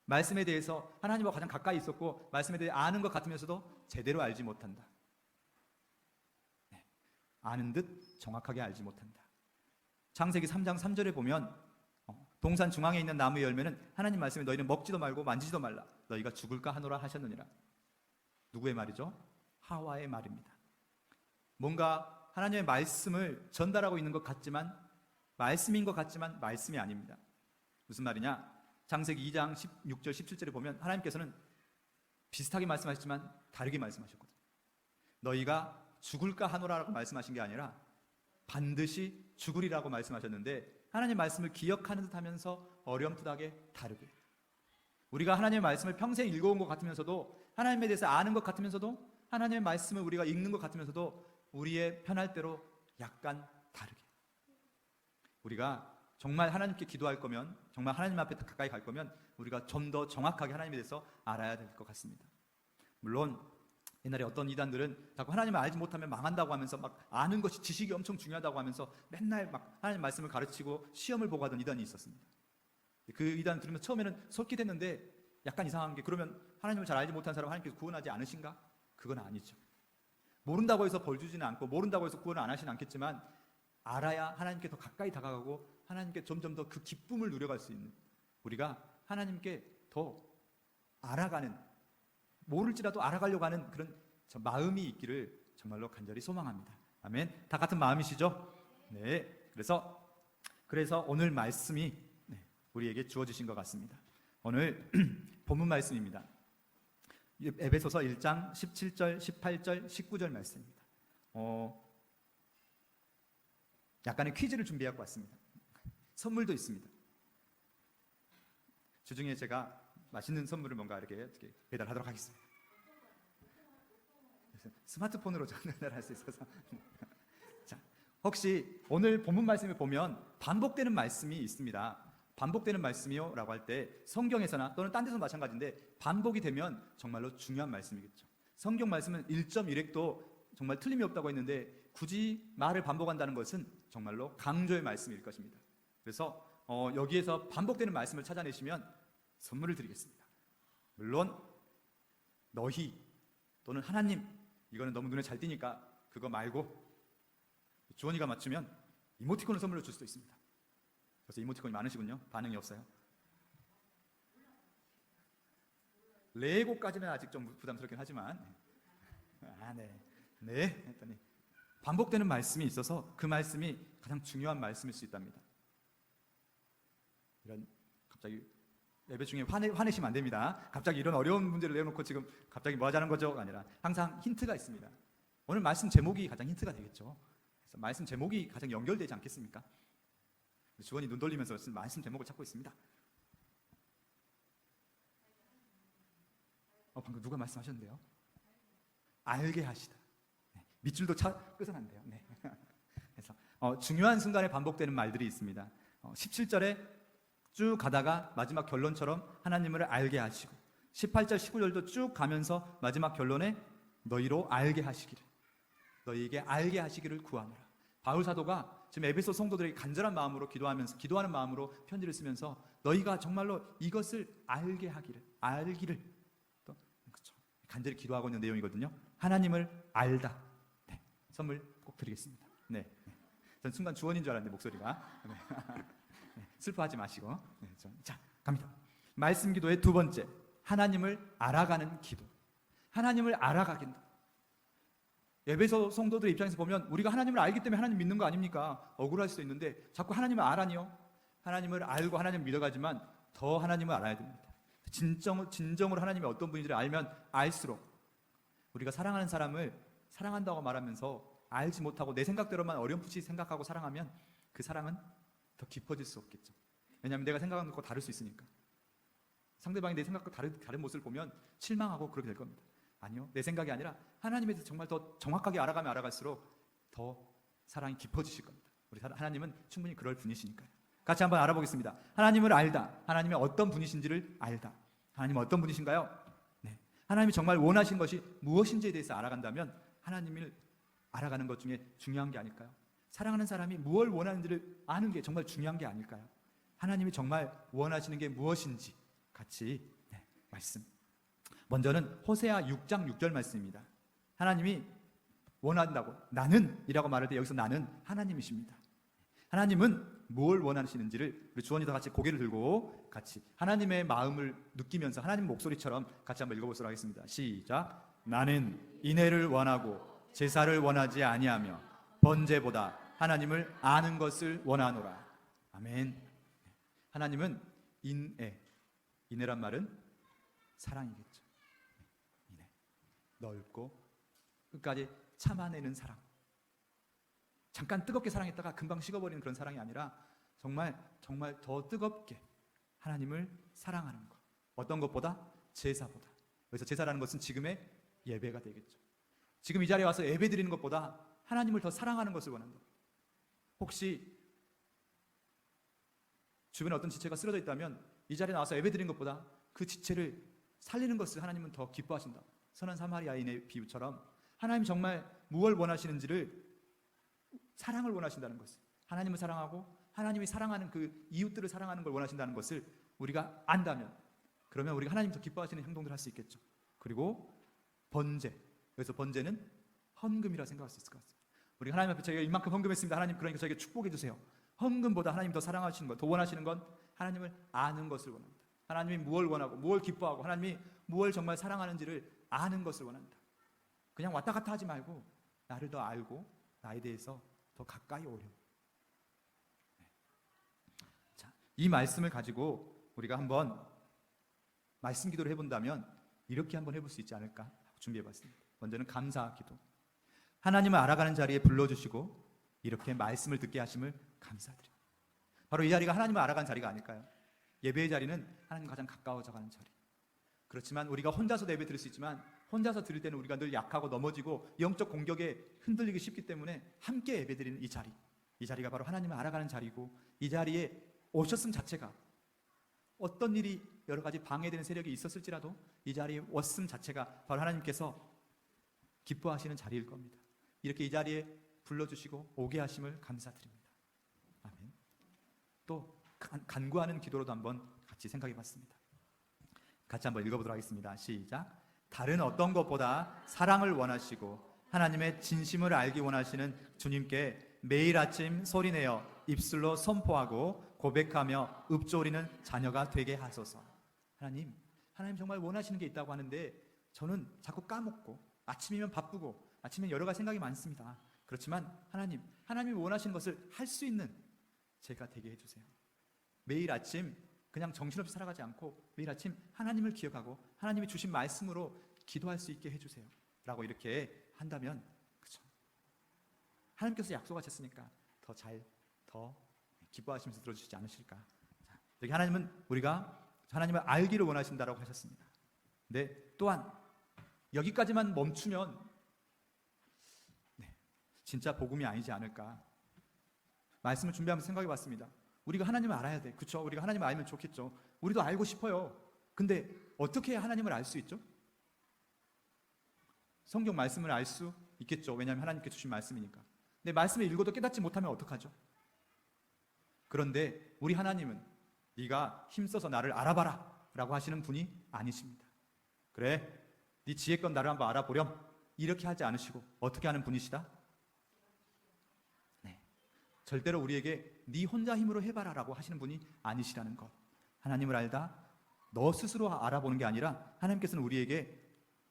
말씀에 대해서 하나님과 가장 가까이 있었고 말씀에 대해 아는 것 같으면서도 제대로 알지 못한다. 아는 듯 정확하게 알지 못한다. 창세기 3장 3절에 보면 동산 중앙에 있는 나무 열매는 하나님 말씀에 너희는 먹지도 말고 만지지도 말라. 너희가 죽을까 하노라 하셨느니라. 누구의 말이죠? 하와의 말입니다. 뭔가 하나님의 말씀을 전달하고 있는 것 같지만 말씀인 것 같지만 말씀이 아닙니다. 무슨 말이냐? 창세기 2장 16절 17절에 보면 하나님께서는 비슷하게 말씀하셨지만 다르게 말씀하셨거든요. 너희가 죽을까 하노라라고 말씀하신 게 아니라 반드시 죽으리라고 말씀하셨는데, 하나님의 말씀을 기억하는 듯 하면서 어렴풋하게 다르게, 우리가 하나님의 말씀을 평생 읽어온 것 같으면서도, 하나님에 대해서 아는 것 같으면서도, 하나님의 말씀을 우리가 읽는 것 같으면서도 우리의 편할 대로 약간 다르게, 우리가 정말 하나님께 기도할 거면, 정말 하나님 앞에 가까이 갈 거면 우리가 좀 더 정확하게 하나님에 대해서 알아야 될 것 같습니다. 물론 옛날에 어떤 이단들은 자꾸 하나님을 알지 못하면 망한다고 하면서 막 아는 것이, 지식이 엄청 중요하다고 하면서 맨날 막 하나님 말씀을 가르치고 시험을 보고 하던 이단이 있었습니다. 그 이단 들으면서 처음에는 솔깃했는데 약간 이상한 게, 그러면 하나님을 잘 알지 못한 사람 하나님께서 구원하지 않으신가? 그건 아니죠. 모른다고 해서 벌 주지는 않고, 모른다고 해서 구원을 안 하시는 않겠지만, 알아야 하나님께 더 가까이 다가가고 하나님께 점점 더 그 기쁨을 누려갈 수 있는, 우리가 하나님께 더 알아가는, 모를지라도 알아가려고 하는 그런 마음이 있기를 정말로 간절히 소망합니다. 아멘. 다 같은 마음이시죠? 네. 그래서 오늘 말씀이 우리에게 주어지신 것 같습니다. 오늘 본문 말씀입니다. 에베소서 1장 17절, 18절, 19절 말씀입니다. 약간의 퀴즈를 준비하고 왔습니다. 선물도 있습니다. 주중에 제가 맛있는 선물을 뭔가 이렇게 배달하도록 하겠습니다. 스마트폰으로 전달할 수 있어서. 자, 혹시 오늘 본문 말씀을 보면 반복되는 말씀이 있습니다. 반복되는 말씀이요 라고 할 때 성경에서나 또는 딴 데서 마찬가지인데, 반복이 되면 정말로 중요한 말씀이겠죠. 성경 말씀은 1.1획도 정말 틀림이 없다고 했는데, 굳이 말을 반복한다는 것은 정말로 강조의 말씀일 것입니다. 그래서 여기에서 반복되는 말씀을 찾아내시면 선물을 드리겠습니다. 물론 너희 또는 하나님, 이거는 너무 눈에 잘 띄니까 그거 말고 주원이가 맞추면 이모티콘을 선물로 줄 수도 있습니다. 그래서 이모티콘이 많으시군요. 반응이 없어요. 레고까지는 아직 좀 부담스럽긴 하지만, 네 했더니 반복되는 말씀이 있어서 그 말씀이 가장 중요한 말씀일 수 있답니다. 이런, 갑자기 예배 중에 화내시면 안 됩니다. 갑자기 이런 어려운 문제를 내놓고 지금 갑자기 뭐 하자는 거죠?가 아니라 항상 힌트가 있습니다. 오늘 말씀 제목이 가장 힌트가 되겠죠. 그래서 말씀 제목이 가장 연결되지 않겠습니까? 주원이 눈 돌리면서 말씀 제목을 찾고 있습니다. 방금 누가 말씀하셨는데요? 알게 하시다. 밑줄도 끝은 안 돼요. 네. 그래서 중요한 순간에 반복되는 말들이 있습니다. 17절에 쭉 가다가 마지막 결론처럼 하나님을 알게 하시고, 18절 19절도 쭉 가면서 마지막 결론에 너희로 알게 하시기를, 너희에게 알게 하시기를 구하노라. 바울 사도가 지금 에베소 성도들에게 간절한 마음으로 기도하는 마음으로 편지를 쓰면서 너희가 정말로 이것을 알기를 또 그렇죠, 간절히 기도하고 있는 내용이거든요. 하나님을 알다. 네, 선물 꼭 드리겠습니다. 네, 전 순간 주원인 줄 알았는데 목소리가. 네. 슬퍼하지 마시고. 자, 갑니다. 말씀 기도의 두 번째, 하나님을 알아가는 기도. 하나님을 알아가긴다. 에베소 성도들의 입장에서 보면 우리가 하나님을 알기 때문에 하나님 믿는 거 아닙니까? 억울할 수도 있는데 자꾸 하나님을 알아니요. 하나님을 알고 하나님을 믿어가지만 더 하나님을 알아야 됩니다. 진정으로 하나님이 어떤 분인지를 알면 알수록, 우리가 사랑하는 사람을 사랑한다고 말하면서 알지 못하고 내 생각대로만 어렴풋이 생각하고 사랑하면 그 사랑은 더 깊어질 수 없겠죠. 왜냐하면 내가 생각하는 것과 다를 수 있으니까. 상대방이 내 생각과 다른 모습을 보면 실망하고 그렇게 될 겁니다. 아니요, 내 생각이 아니라 하나님에 대해서 정말 더 정확하게 알아가면 알아갈수록 더 사랑이 깊어지실 겁니다. 우리 하나님은 충분히 그럴 분이시니까요. 같이 한번 알아보겠습니다. 하나님을 알다. 하나님이 어떤 분이신지를 알다. 하나님은 어떤 분이신가요? 네. 하나님이 정말 원하신 것이 무엇인지에 대해서 알아간다면 하나님을 알아가는 것 중에 중요한 게 아닐까요? 사랑하는 사람이 무엇을 원하는지를 아는 게 정말 중요한 게 아닐까요? 하나님이 정말 원하시는 게 무엇인지 같이 말씀. 먼저는 호세아 6장 6절 말씀입니다. 하나님이 원한다고, 나는 이라고 말할 때 여기서 나는 하나님이십니다. 하나님은 뭘 원하시는지를 우리 주원이도 같이 고개를 들고 같이 하나님의 마음을 느끼면서 하나님 목소리처럼 같이 한번 읽어보도록 하겠습니다. 시작. 나는 인애를 원하고 제사를 원하지 아니하며 번제보다 하나님을 아는 것을 원하노라. 아멘. 하나님은 인애란 말은 사랑이겠죠. 인애, 넓고 끝까지 참아내는 사랑. 잠깐 뜨겁게 사랑했다가 금방 식어버리는 그런 사랑이 아니라 정말 더 뜨겁게 하나님을 사랑하는 것. 어떤 것보다? 제사보다. 그래서 제사라는 것은 지금의 예배가 되겠죠. 지금 이 자리에 와서 예배 드리는 것보다 하나님을 더 사랑하는 것을 원한다. 혹시 주변에 어떤 지체가 쓰러져 있다면 이 자리에 나와서 예배 드리는 것보다 그 지체를 살리는 것을 하나님은 더 기뻐하신다. 선한 사마리아인의 비유처럼 하나님이 정말 무엇을 원하시는지를, 사랑을 원하신다는 것을, 하나님을 사랑하고 하나님이 사랑하는 그 이웃들을 사랑하는 걸 원하신다는 것을 우리가 안다면, 그러면 우리가 하나님 더 기뻐하시는 행동들을 할 수 있겠죠. 그리고 번제, 그래서 번제는 헌금이라 생각할 수 있을 것 같습니다. 우리 하나님 앞에 저희가 이만큼 헌금했습니다. 하나님 그러니까 저에게 축복해 주세요. 헌금보다 하나님 더 사랑하시는 것, 더 원하시는 건 하나님을 아는 것을 원합니다. 하나님이 무엇을 원하고 무엇을 기뻐하고 하나님이 무엇을 정말 사랑하는지를 아는 것을 원한다. 그냥 왔다 갔다 하지 말고 나를 더 알고 나에 대해서 더 가까이 오려. 자, 이 말씀을 가지고 우리가 한번 말씀 기도를 해본다면 이렇게 한번 해볼 수 있지 않을까 하고 준비해봤습니다. 먼저는 감사 기도. 하나님을 알아가는 자리에 불러주시고 이렇게 말씀을 듣게 하심을 감사드립니다. 바로 이 자리가 하나님을 알아가는 자리가 아닐까요? 예배의 자리는 하나님과 가장 가까워져가는 자리. 그렇지만 우리가 혼자서도 예배 드릴 수 있지만 혼자서 드릴 때는 우리가 늘 약하고 넘어지고 영적 공격에 흔들리기 쉽기 때문에 함께 예배 드리는 이 자리, 이 자리가 바로 하나님을 알아가는 자리고, 이 자리에 오셨음 자체가 어떤 일이 여러 가지 방해되는 세력이 있었을지라도 이 자리에 왔음 자체가 바로 하나님께서 기뻐하시는 자리일 겁니다. 이렇게 이 자리에 불러주시고 오게 하심을 감사드립니다. 아멘. 또 간구하는 기도로도 한번 같이 생각해 봤습니다. 같이 한번 읽어보도록 하겠습니다. 시작. 다른 어떤 것보다 사랑을 원하시고 하나님의 진심을 알기 원하시는 주님께 매일 아침 소리내어 입술로 선포하고 고백하며 읊조리는 자녀가 되게 하소서. 하나님 정말 원하시는 게 있다고 하는데 저는 자꾸 까먹고 아침이면 바쁘고 아침엔 여러 가지 생각이 많습니다. 그렇지만 하나님이 원하시는 것을 할 수 있는 제가 되게 해주세요. 매일 아침 그냥 정신없이 살아가지 않고 매일 아침 하나님을 기억하고 하나님이 주신 말씀으로 기도할 수 있게 해주세요 라고 이렇게 한다면, 그렇죠, 하나님께서 약속하셨으니까 더 기뻐하시면서 들어주시지 않으실까. 자, 여기 하나님은 우리가 하나님을 알기를 원하신다라고 하셨습니다. 근데 또한 여기까지만 멈추면 진짜 복음이 아니지 않을까. 말씀을 준비하면서 생각해 봤습니다. 우리가 하나님을 알아야 돼. 그렇죠? 우리가 하나님을 알면 좋겠죠. 우리도 알고 싶어요. 근데 어떻게 해야 하나님을 알 수 있죠? 성경 말씀을 알 수 있겠죠. 왜냐하면 하나님께 주신 말씀이니까. 근데 말씀을 읽어도 깨닫지 못하면 어떡하죠? 그런데 우리 하나님은 네가 힘써서 나를 알아봐라 라고 하시는 분이 아니십니다. 그래, 네 지혜껏 나를 한번 알아보렴 이렇게 하지 않으시고 어떻게 하는 분이시다? 절대로 우리에게 네 혼자 힘으로 해봐라 라고 하시는 분이 아니시라는 것. 하나님을 알다 너 스스로 알아보는 게 아니라 하나님께서는 우리에게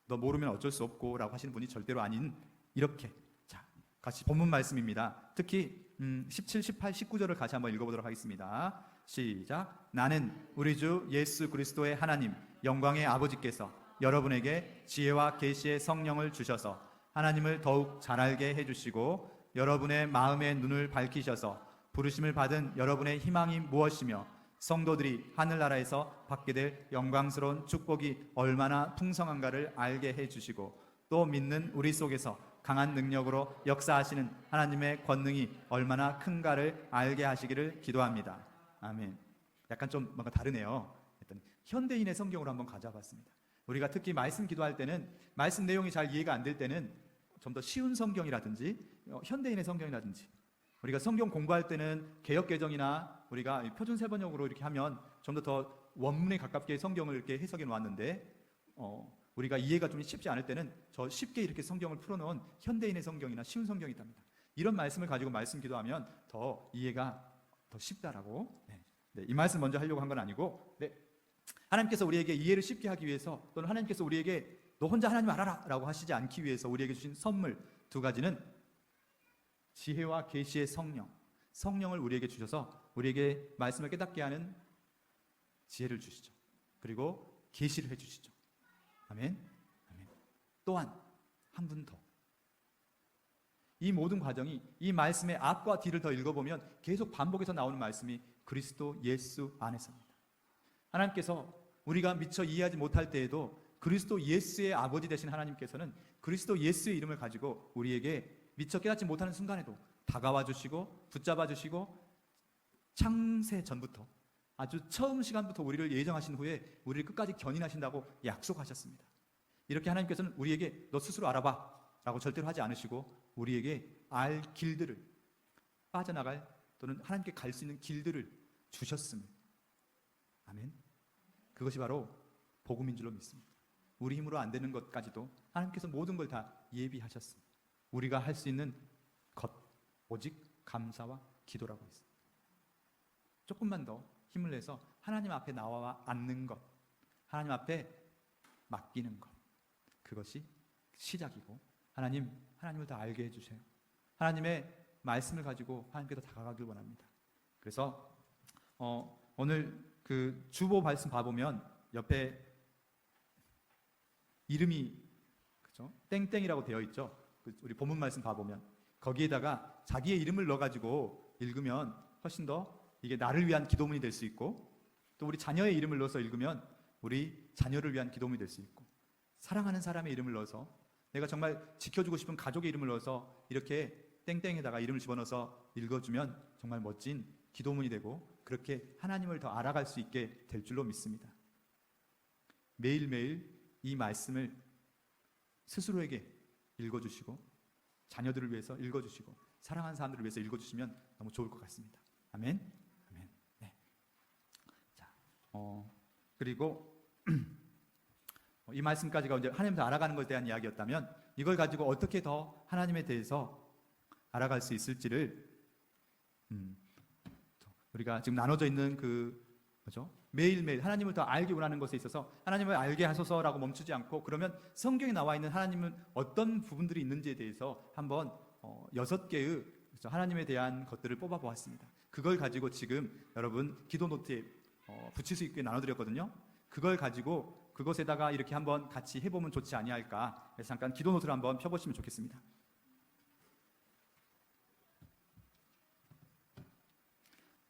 너 모르면 어쩔 수 없고 라고 하시는 분이 절대로 아닌, 이렇게. 자, 같이 본문 말씀입니다. 특히 17, 18, 19절을 같이 한번 읽어보도록 하겠습니다. 시작. 나는 우리 주 예수 그리스도의 하나님 영광의 아버지께서 여러분에게 지혜와 계시의 성령을 주셔서 하나님을 더욱 잘 알게 해주시고 여러분의 마음의 눈을 밝히셔서 부르심을 받은 여러분의 희망이 무엇이며 성도들이 하늘나라에서 받게 될 영광스러운 축복이 얼마나 풍성한가를 알게 해주시고 또 믿는 우리 속에서 강한 능력으로 역사하시는 하나님의 권능이 얼마나 큰가를 알게 하시기를 기도합니다. 아멘. 약간 좀 뭔가 다르네요. 현대인의 성경으로 한번 가져봤습니다. 우리가 특히 말씀 기도할 때는 말씀 내용이 잘 이해가 안 될 때는 좀 더 쉬운 성경이라든지 현대인의 성경이라든지, 우리가 성경 공부할 때는 개역개정이나 우리가 표준세번역으로 이렇게 하면 좀 더 원문에 가깝게 성경을 이렇게 해석해 놓았는데 우리가 이해가 좀 쉽지 않을 때는 저 쉽게 이렇게 성경을 풀어놓은 현대인의 성경이나 쉬운 성경이 있답니다. 이런 말씀을 가지고 말씀 기도하면 더 이해가 더 쉽다라고. 이 말씀 먼저 하려고 한 건 아니고, 하나님께서 우리에게 이해를 쉽게 하기 위해서, 또는 하나님께서 우리에게 너 혼자 하나님 알아라 라고 하시지 않기 위해서 우리에게 주신 선물 두 가지는 지혜와 계시의 성령을 우리에게 주셔서 우리에게 말씀을 깨닫게 하는 지혜를 주시죠. 그리고 계시를 해주시죠. 아멘. 아멘. 또한 한 분 더. 이 모든 과정이 이 말씀의 앞과 뒤를 더 읽어보면 계속 반복해서 나오는 말씀이 그리스도 예수 안에서입니다. 하나님께서 우리가 미처 이해하지 못할 때에도 그리스도 예수의 아버지 되신 하나님께서는 그리스도 예수의 이름을 가지고 우리에게 미처 깨닫지 못하는 순간에도 다가와 주시고 붙잡아 주시고 창세 전부터 아주 처음 시간부터 우리를 예정하신 후에 우리를 끝까지 견인하신다고 약속하셨습니다. 이렇게 하나님께서는 우리에게 너 스스로 알아봐 라고 절대로 하지 않으시고 우리에게 알 길들을, 빠져나갈 또는 하나님께 갈 수 있는 길들을 주셨습니다. 아멘. 그것이 바로 복음인 줄로 믿습니다. 우리 힘으로 안 되는 것까지도 하나님께서 모든 걸 다 예비하셨습니다. 우리가 할 수 있는 것 오직 감사와 기도라고 했습니다. 조금만 더 힘을 내서 하나님 앞에 나와 앉는 것, 하나님 앞에 맡기는 것, 그것이 시작이고 하나님을 더 알게 해주세요. 하나님의 말씀을 가지고 하나님께 더 다가가길 원합니다. 그래서 오늘 그 주보 말씀 봐보면 옆에 이름이 그죠? 땡땡이라고 되어 있죠. 우리 본문 말씀 봐보면 거기에다가 자기의 이름을 넣어가지고 읽으면 훨씬 더 이게 나를 위한 기도문이 될 수 있고 또 우리 자녀의 이름을 넣어서 읽으면 우리 자녀를 위한 기도문이 될 수 있고 사랑하는 사람의 이름을 넣어서 내가 정말 지켜주고 싶은 가족의 이름을 넣어서 이렇게 땡땡에다가 이름을 집어넣어서 읽어주면 정말 멋진 기도문이 되고 그렇게 하나님을 더 알아갈 수 있게 될 줄로 믿습니다. 매일매일 이 말씀을 스스로에게 읽어주시고 자녀들을 위해서 읽어주시고 사랑하는 사람들을 위해서 읽어주시면 너무 좋을 것 같습니다. 아멘. 아멘. 네. 자, 그리고 이 말씀까지가 이제 하나님을 더 알아가는 것에 대한 이야기였다면 이걸 가지고 어떻게 더 하나님에 대해서 알아갈 수 있을지를 우리가 지금 나눠져 있는 그죠? 매일매일 하나님을 더 알기 원하는 것에 있어서 하나님을 알게 하소서라고 멈추지 않고 그러면 성경에 나와 있는 하나님은 어떤 부분들이 있는지에 대해서 한번 6개의 하나님에 대한 것들을 뽑아 보았습니다. 그걸 가지고 지금 여러분 기도 노트에 붙일 수 있게 나눠드렸거든요. 그걸 가지고 그것에다가 이렇게 한번 같이 해보면 좋지 아니할까 해서 잠깐 기도 노트를 한번 펴보시면 좋겠습니다.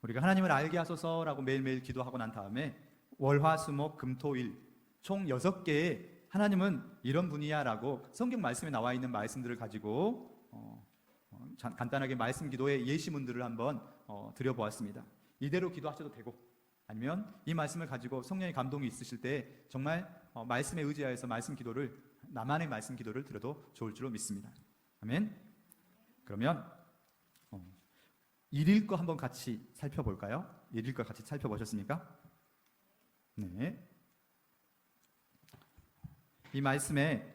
우리가 하나님을 알게 하소서라고 매일매일 기도하고 난 다음에 월화수목 금토일 총 6개의 하나님은 이런 분이야 라고 성경 말씀에 나와 있는 말씀들을 가지고 간단하게 말씀 기도의 예시문들을 한번 드려보았습니다. 이대로 기도하셔도 되고 아니면 이 말씀을 가지고 성령의 감동이 있으실 때 정말 말씀에 의지하여서 말씀 기도를 나만의 말씀 기도를 드려도 좋을 줄로 믿습니다. 아멘. 그러면 일일 거 한번 같이 살펴볼까요? 일일 거 같이 살펴보셨습니까? 네. 이 말씀에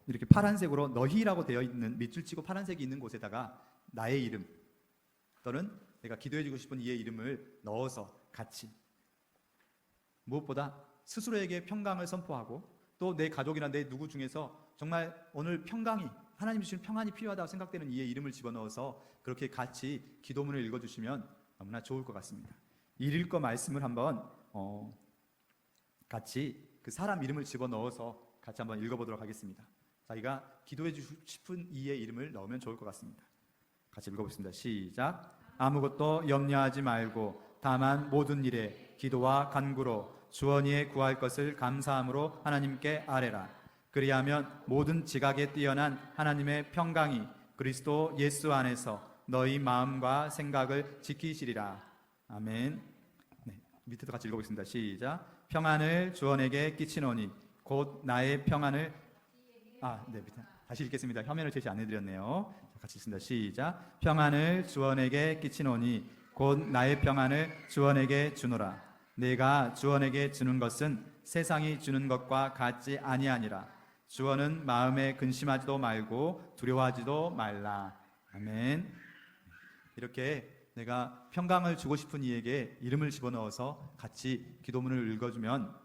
이렇게 파란색으로 너희라고 되어 있는 밑줄 치고 파란색이 있는 곳에다가 나의 이름 또는 내가 기도해주고 싶은 이의 이름을 넣어서 같이 무엇보다 스스로에게 평강을 선포하고 또 내 가족이나 내 누구 중에서 정말 오늘 평강이 하나님 주시는 평안이 필요하다고 생각되는 이의 이름을 집어넣어서 그렇게 같이 기도문을 읽어주시면 너무나 좋을 것 같습니다. 일일 거 말씀을 한번 같이 그 사람 이름을 집어넣어서 같이 한번 읽어보도록 하겠습니다. 자기가 기도해 주고 싶은 이의 이름을 넣으면 좋을 것 같습니다. 같이 읽어보겠습니다. 시작. 아무것도 염려하지 말고 다만 모든 일에 기도와 간구로 주원이에 구할 것을 감사함으로 하나님께 아뢰라. 그리하면 모든 지각에 뛰어난 하나님의 평강이 그리스도 예수 안에서 너희 마음과 생각을 지키시리라. 아멘. 네, 밑에도 같이 읽어보겠습니다. 시작. 평안을 주원에게 끼치노니 곧 나의 평안을 네, 밑에 다시 읽겠습니다. 화면을 제시 안 해드렸네요. 같이 읽습니다. 시작. 평안을 주원에게 끼치노니 곧 나의 평안을 주원에게 주노라. 내가 주원에게 주는 것은 세상이 주는 것과 같지 아니하니라. 주원은 마음에 근심하지도 말고 두려워하지도 말라. 아멘. 이렇게 내가 평강을 주고 싶은 이에게 이름을 집어넣어서 같이 기도문을 읽어주면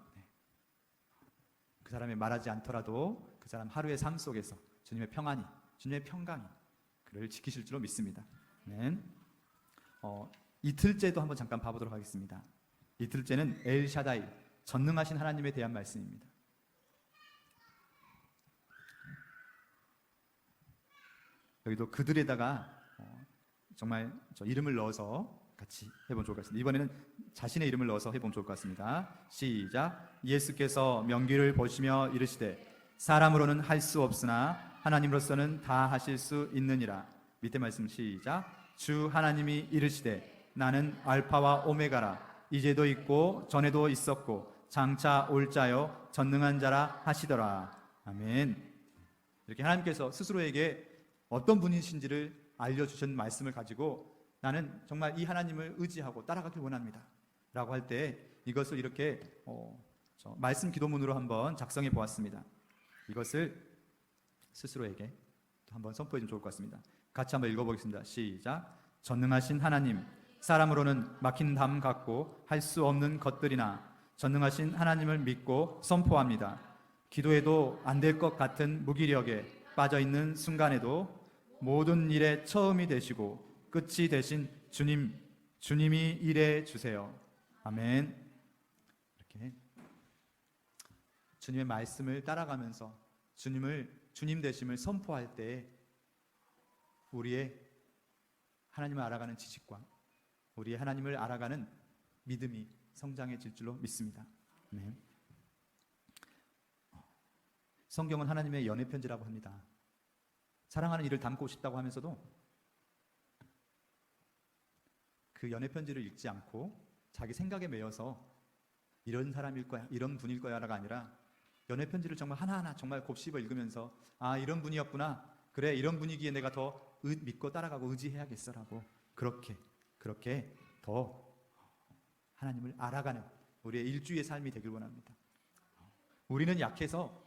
그 사람이 말하지 않더라도 그 사람 하루의 삶 속에서 주님의 평안이, 주님의 평강이 그를 지키실 줄로 믿습니다. 아멘. 이틀째도 한번 잠깐 봐보도록 하겠습니다. 이틀째는 엘샤다이, 전능하신 하나님에 대한 말씀입니다. 여기도 그들에다가 정말 저 이름을 넣어서 같이 해보면 좋을 것 같습니다. 이번에는 자신의 이름을 넣어서 해보면 좋을 것 같습니다. 시작. 예수께서 명기를 보시며 이르시되 사람으로는 할 수 없으나 하나님으로서는 다 하실 수 있느니라. 밑에 말씀 시작. 주 하나님이 이르시되 나는 알파와 오메가라. 이제도 있고 전에도 있었고 장차 올 자요 전능한 자라 하시더라. 아멘. 이렇게 하나님께서 스스로에게 어떤 분이신지를 알려주신 말씀을 가지고 나는 정말 이 하나님을 의지하고 따라가길 원합니다 라고 할 때 이것을 이렇게 말씀 기도문으로 한번 작성해 보았습니다. 이것을 스스로에게 또 한번 선포해 주면 좋을 것 같습니다. 같이 한번 읽어보겠습니다. 시작. 전능하신 하나님, 사람으로는 막힌 담 같고 할 수 없는 것들이나 전능하신 하나님을 믿고 선포합니다. 기도해도 안 될 것 같은 무기력에 빠져있는 순간에도 모든 일의 처음이 되시고 끝이 되신 주님이 일해 주세요. 아멘. 이렇게 주님의 말씀을 따라가면서 주님 되심을 선포할 때 우리의 하나님을 알아가는 지식과 우리의 하나님을 알아가는 믿음이 성장해질 줄로 믿습니다. 아멘. 성경은 하나님의 연애 편지라고 합니다. 사랑하는 이를 담고 싶다고 하면서도 그 연애 편지를 읽지 않고 자기 생각에 매여서 이런 사람일 거야, 이런 분일 거야가 아니라 연애 편지를 정말 하나하나 정말 곱씹어 읽으면서 아, 이런 분이었구나. 그래, 이런 분이기에 내가 더 믿고 따라가고 의지해야겠어라고 그렇게 더 하나님을 알아가는 우리의 일주의 삶이 되길 원합니다. 우리는 약해서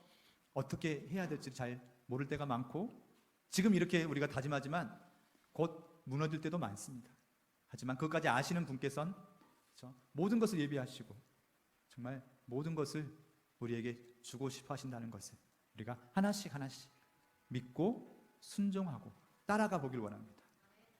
어떻게 해야 될지 잘 모를 때가 많고 지금 이렇게 우리가 다짐하지만 곧 무너질 때도 많습니다. 하지만 그것까지 아시는 분께서는 모든 것을 예비하시고 정말 모든 것을 우리에게 주고 싶어 하신다는 것을 우리가 하나씩 믿고 순종하고 따라가 보길 원합니다.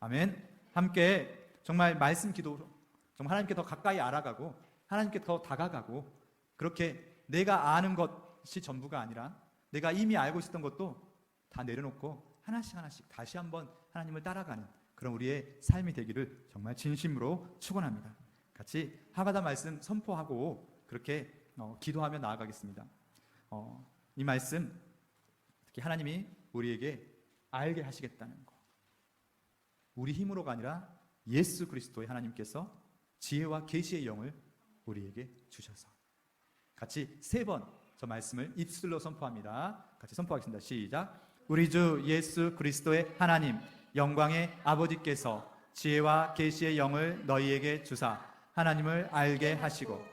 아멘. 함께 정말 말씀 기도로 정말 하나님께 더 가까이 알아가고 하나님께 더 다가가고 그렇게 내가 아는 것이 전부가 아니라 내가 이미 알고 있었던 것도 다 내려놓고 하나씩 다시 한번 하나님을 따라가는 그런 우리의 삶이 되기를 정말 진심으로 축원합니다. 같이 하가다 말씀 선포하고 그렇게 기도하며 나아가겠습니다. 이 말씀 특히 하나님이 우리에게 알게 하시겠다는 것, 우리 힘으로가 아니라 예수 그리스도의 하나님께서 지혜와 계시의 영을 우리에게 주셔서 같이 3번 저 말씀을 입술로 선포합니다. 같이 선포하겠습니다. 시작. 우리 주 예수 그리스도의 하나님 영광의 아버지께서 지혜와 계시의 영을 너희에게 주사 하나님을 알게 하시고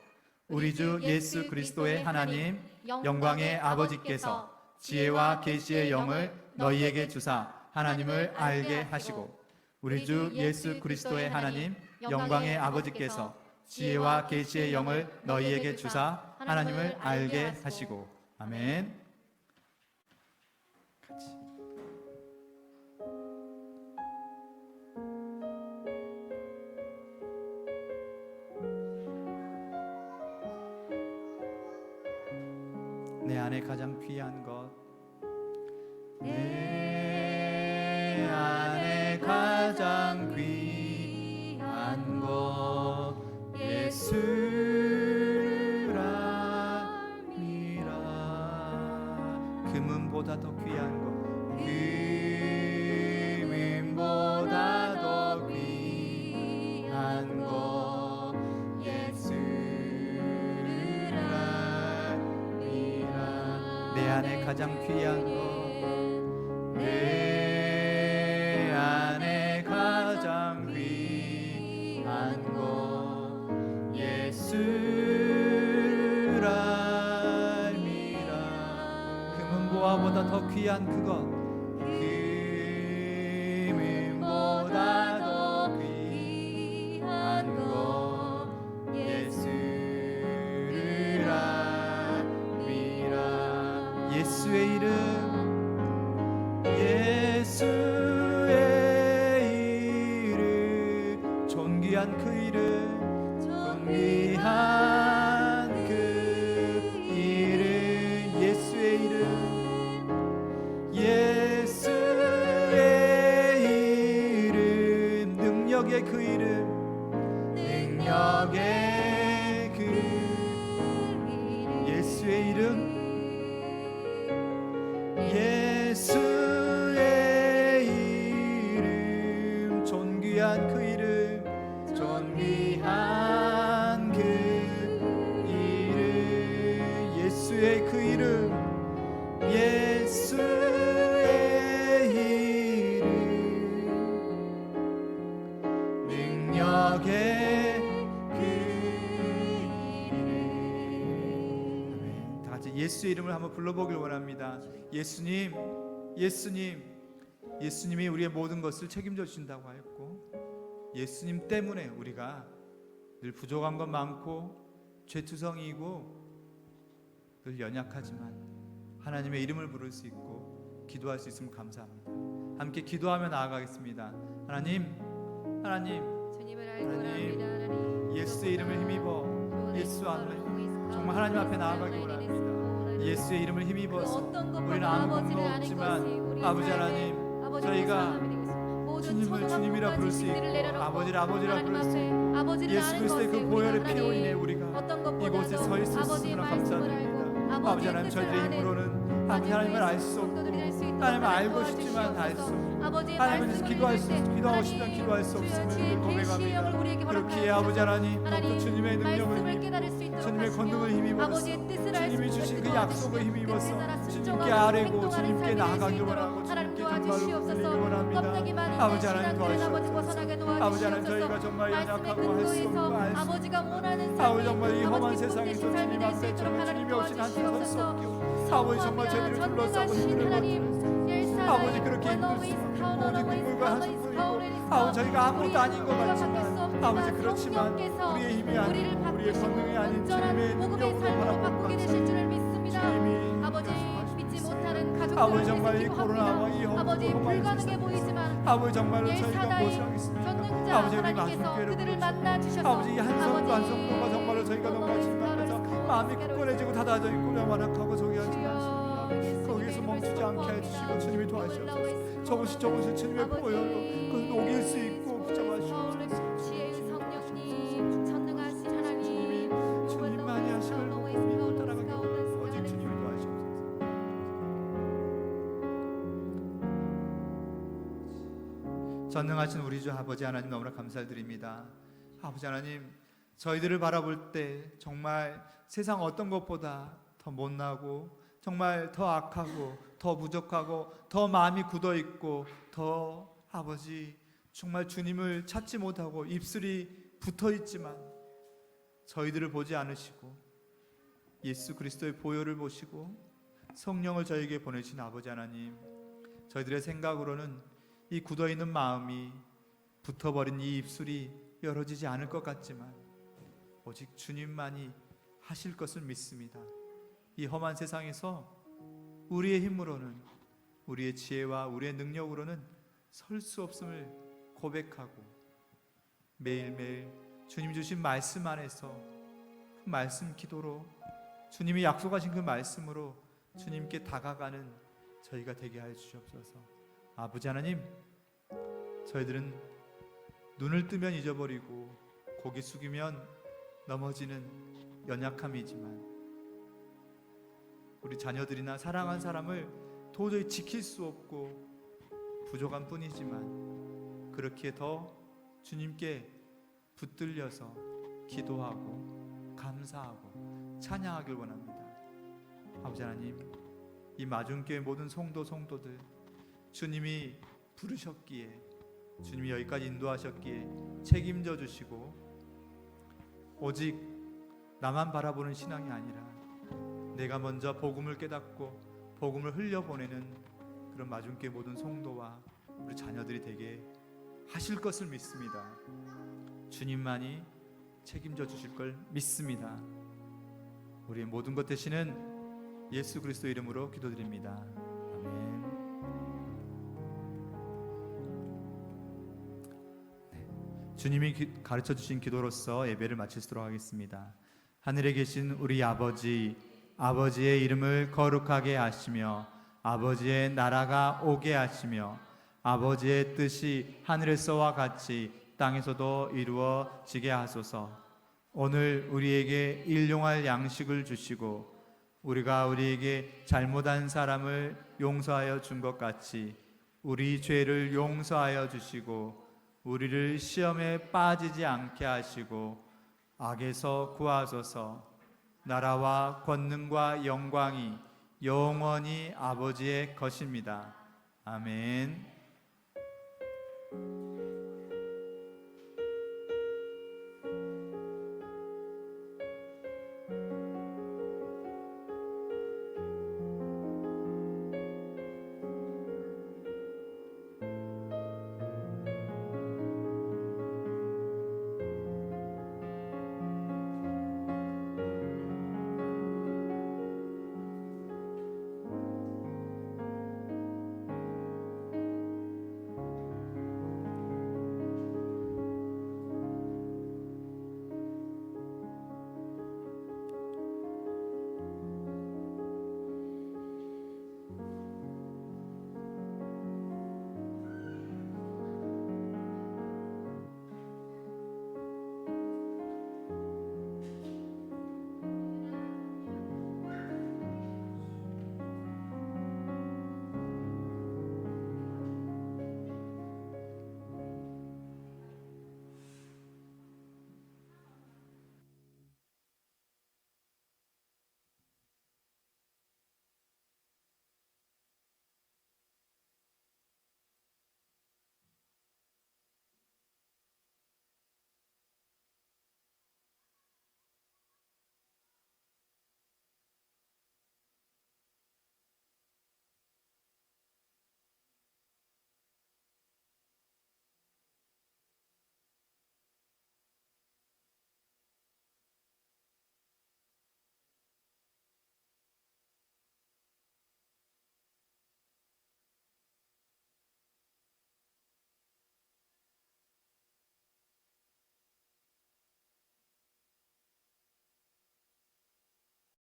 우리 주 예수 그리스도의 하나님 영광의 아버지께서 지혜와 계시의 영을 너희에게 주사 하나님을 알게 하시고 우리 주 예수 그리스도의 하나님 영광의 아버지께서 지혜와 계시의 영을 너희에게 주사 하나님을 알게 하시고 아멘. 같이 내 안에 가장 귀한 것 내 안에 가장 귀한 것 예수를 알미라. 금은보다 더 귀한 것 금은보다 더 귀한 것 예수를 알미라. 내 안에 가장 귀한 것 내 안에 가장 귀한 것 예수를 알미라. 금은보화보다 더 귀한 그것 금은보다 더 귀한 것 예수를 알미라. 예수의 이름 예수의 이름 예수의 이름 존귀한 그 이름 존귀한 그 이름 예수의 그 이름 예수의 이름 능력의 그 이름 다 같이 예수의 이름을 한번 불러보길 원합니다. 예수님 예수님이 우리의 모든 것을 책임져 주신다고 하였고 예수님 때문에 우리가 늘 부족한 것 많고 죄투성이고 늘 연약하지만 하나님의 이름을 부를 수 있고 기도할 수 있으면 감사합니다. 함께 기도하며 나아가겠습니다. 하나님 주님을 알고 원합니다. 하나님 예수의 이름을 힘입어 예수 안에 정말 하나님 앞에 나아가기 원합니다. 예수의 이름을 힘입어서 우리는 아무것도 없지만 아버지 하나님 저희가 주님을 주님이라 부를 수 있고 아버지를 아버지라 부를 수 있고 예수 그리스도의 그 보혈의 피로 인해 우리가 이곳에 서 있을 수 있음을 감사드립니다. 아버지 하나님 저희들의 힘으로는 아버지 하나님을 알 수 없고 하나님을 알고 싶지만 알 수 없고 하나님께서 기도하고 싶지만 기도할 수 없음을 고백합니다. 그렇기에 아버지 하나님 또 주님의 능력을 힘입어 주님의 권능을 힘입어서 주님이 주신 그 약속을 힘입어서 주님께 아뢰고 주님께 나아가기 원하고 주님께 정말로 불리기 원합니다. 아버지 하나님 도와주옵소서. 아버지 하나님 저희가 정말 연약하고 할 수 없고 알 수 없고 아버지 정말 이 험한 세상에서 주님 앞에 정말 주님이 없인 한치 설 수 없고 아버지 정말 저희들을 둘러싸고 힘들고 아버지 그렇게 힘들수록 오직 눈물과 한숨뿐이고 아버지 저희가 아무것도 아닌 것 같지만 아버지 그렇지만 우리의 힘이 아니고 우리의 권능이 아닌 주님의 능력으로 바라보고 주님이 아버지 믿지 못하는 가족들 아버지 정말 이 코로나와 이 아버지 불가능해 세상 보이지만 아버지 정말로 저희가 엘사다이 무엇하겠습니다. 전능자 아버지 우리 하나님께서 마음속에 그들을 만나 주셔서 아버지 한 성도 한 성도가 정말로 저희가 너무 안심하면서 마음이 굳건해지고 닫아져 있고 완악하고 소개하지 마시고 거기서 멈추지 않게 해주시고 주님이 도와주셔서 조금씩 주님의 보혈로 그것을 녹일 수 있고 붙잡아주시옵소서. 지혜의 성령님 전능하신 하나님 주님만이 하심을 믿고 따라가기 원합니다. 오직 주님이 도와주옵소서. 전능하신 우리 주 아버지 하나님 너무나 감사드립니다. 아버지 하나님 저희들을 바라볼 때 정말 세상 어떤 것보다 더 못나고 정말 더 악하고 더 부족하고 더 마음이 굳어있고 더 아버지 정말 주님을 찾지 못하고 입술이 붙어있지만 저희들을 보지 않으시고 예수 그리스도의 보혈을 보시고 성령을 저에게 보내신 아버지 하나님 저희들의 생각으로는 이 굳어있는 마음이 붙어버린 이 입술이 열어지지 않을 것 같지만 오직 주님만이 하실 것을 믿습니다. 이 험한 세상에서 우리의 힘으로는 우리의 지혜와 우리의 능력으로는 설 수 없음을 고백하고 매일매일 주님 주신 말씀 안에서 그 말씀 기도로 주님이 약속하신 그 말씀으로 주님께 다가가는 저희가 되게 하여 주시옵소서. 아버지 하나님 저희들은 눈을 뜨면 잊어버리고 고개 숙이면 넘어지는 연약함이지만 우리 자녀들이나 사랑한 사람을 도저히 지킬 수 없고 부족한 뿐이지만 그렇기에 더 주님께 붙들려서 기도하고 감사하고 찬양하길 원합니다. 아버지 하나님 이 마중교회 모든 성도들 주님이 부르셨기에 주님이 여기까지 인도하셨기에 책임져 주시고 오직 나만 바라보는 신앙이 아니라 내가 먼저 복음을 깨닫고 복음을 흘려보내는 그런 마중교회 모든 성도와 우리 자녀들이 되게 하실 것을 믿습니다. 주님만이 책임져 주실 걸 믿습니다. 우리의 모든 것 되시는 예수 그리스도 이름으로 기도드립니다. 아멘. 주님이 가르쳐 주신 기도로서 예배를 마치도록 하겠습니다. 하늘에 계신 우리 아버지, 아버지의 이름을 거룩하게 하시며 아버지의 나라가 오게 하시며 아버지의 뜻이 하늘에서와 같이 땅에서도 이루어지게 하소서. 오늘 우리에게 일용할 양식을 주시고 우리가 우리에게 잘못한 사람을 용서하여 준 것 같이 우리 죄를 용서하여 주시고 우리를 시험에 빠지지 않게 하시고 악에서 구하소서. 나라와 권능과 영광이 영원히 아버지의 것입니다. 아멘.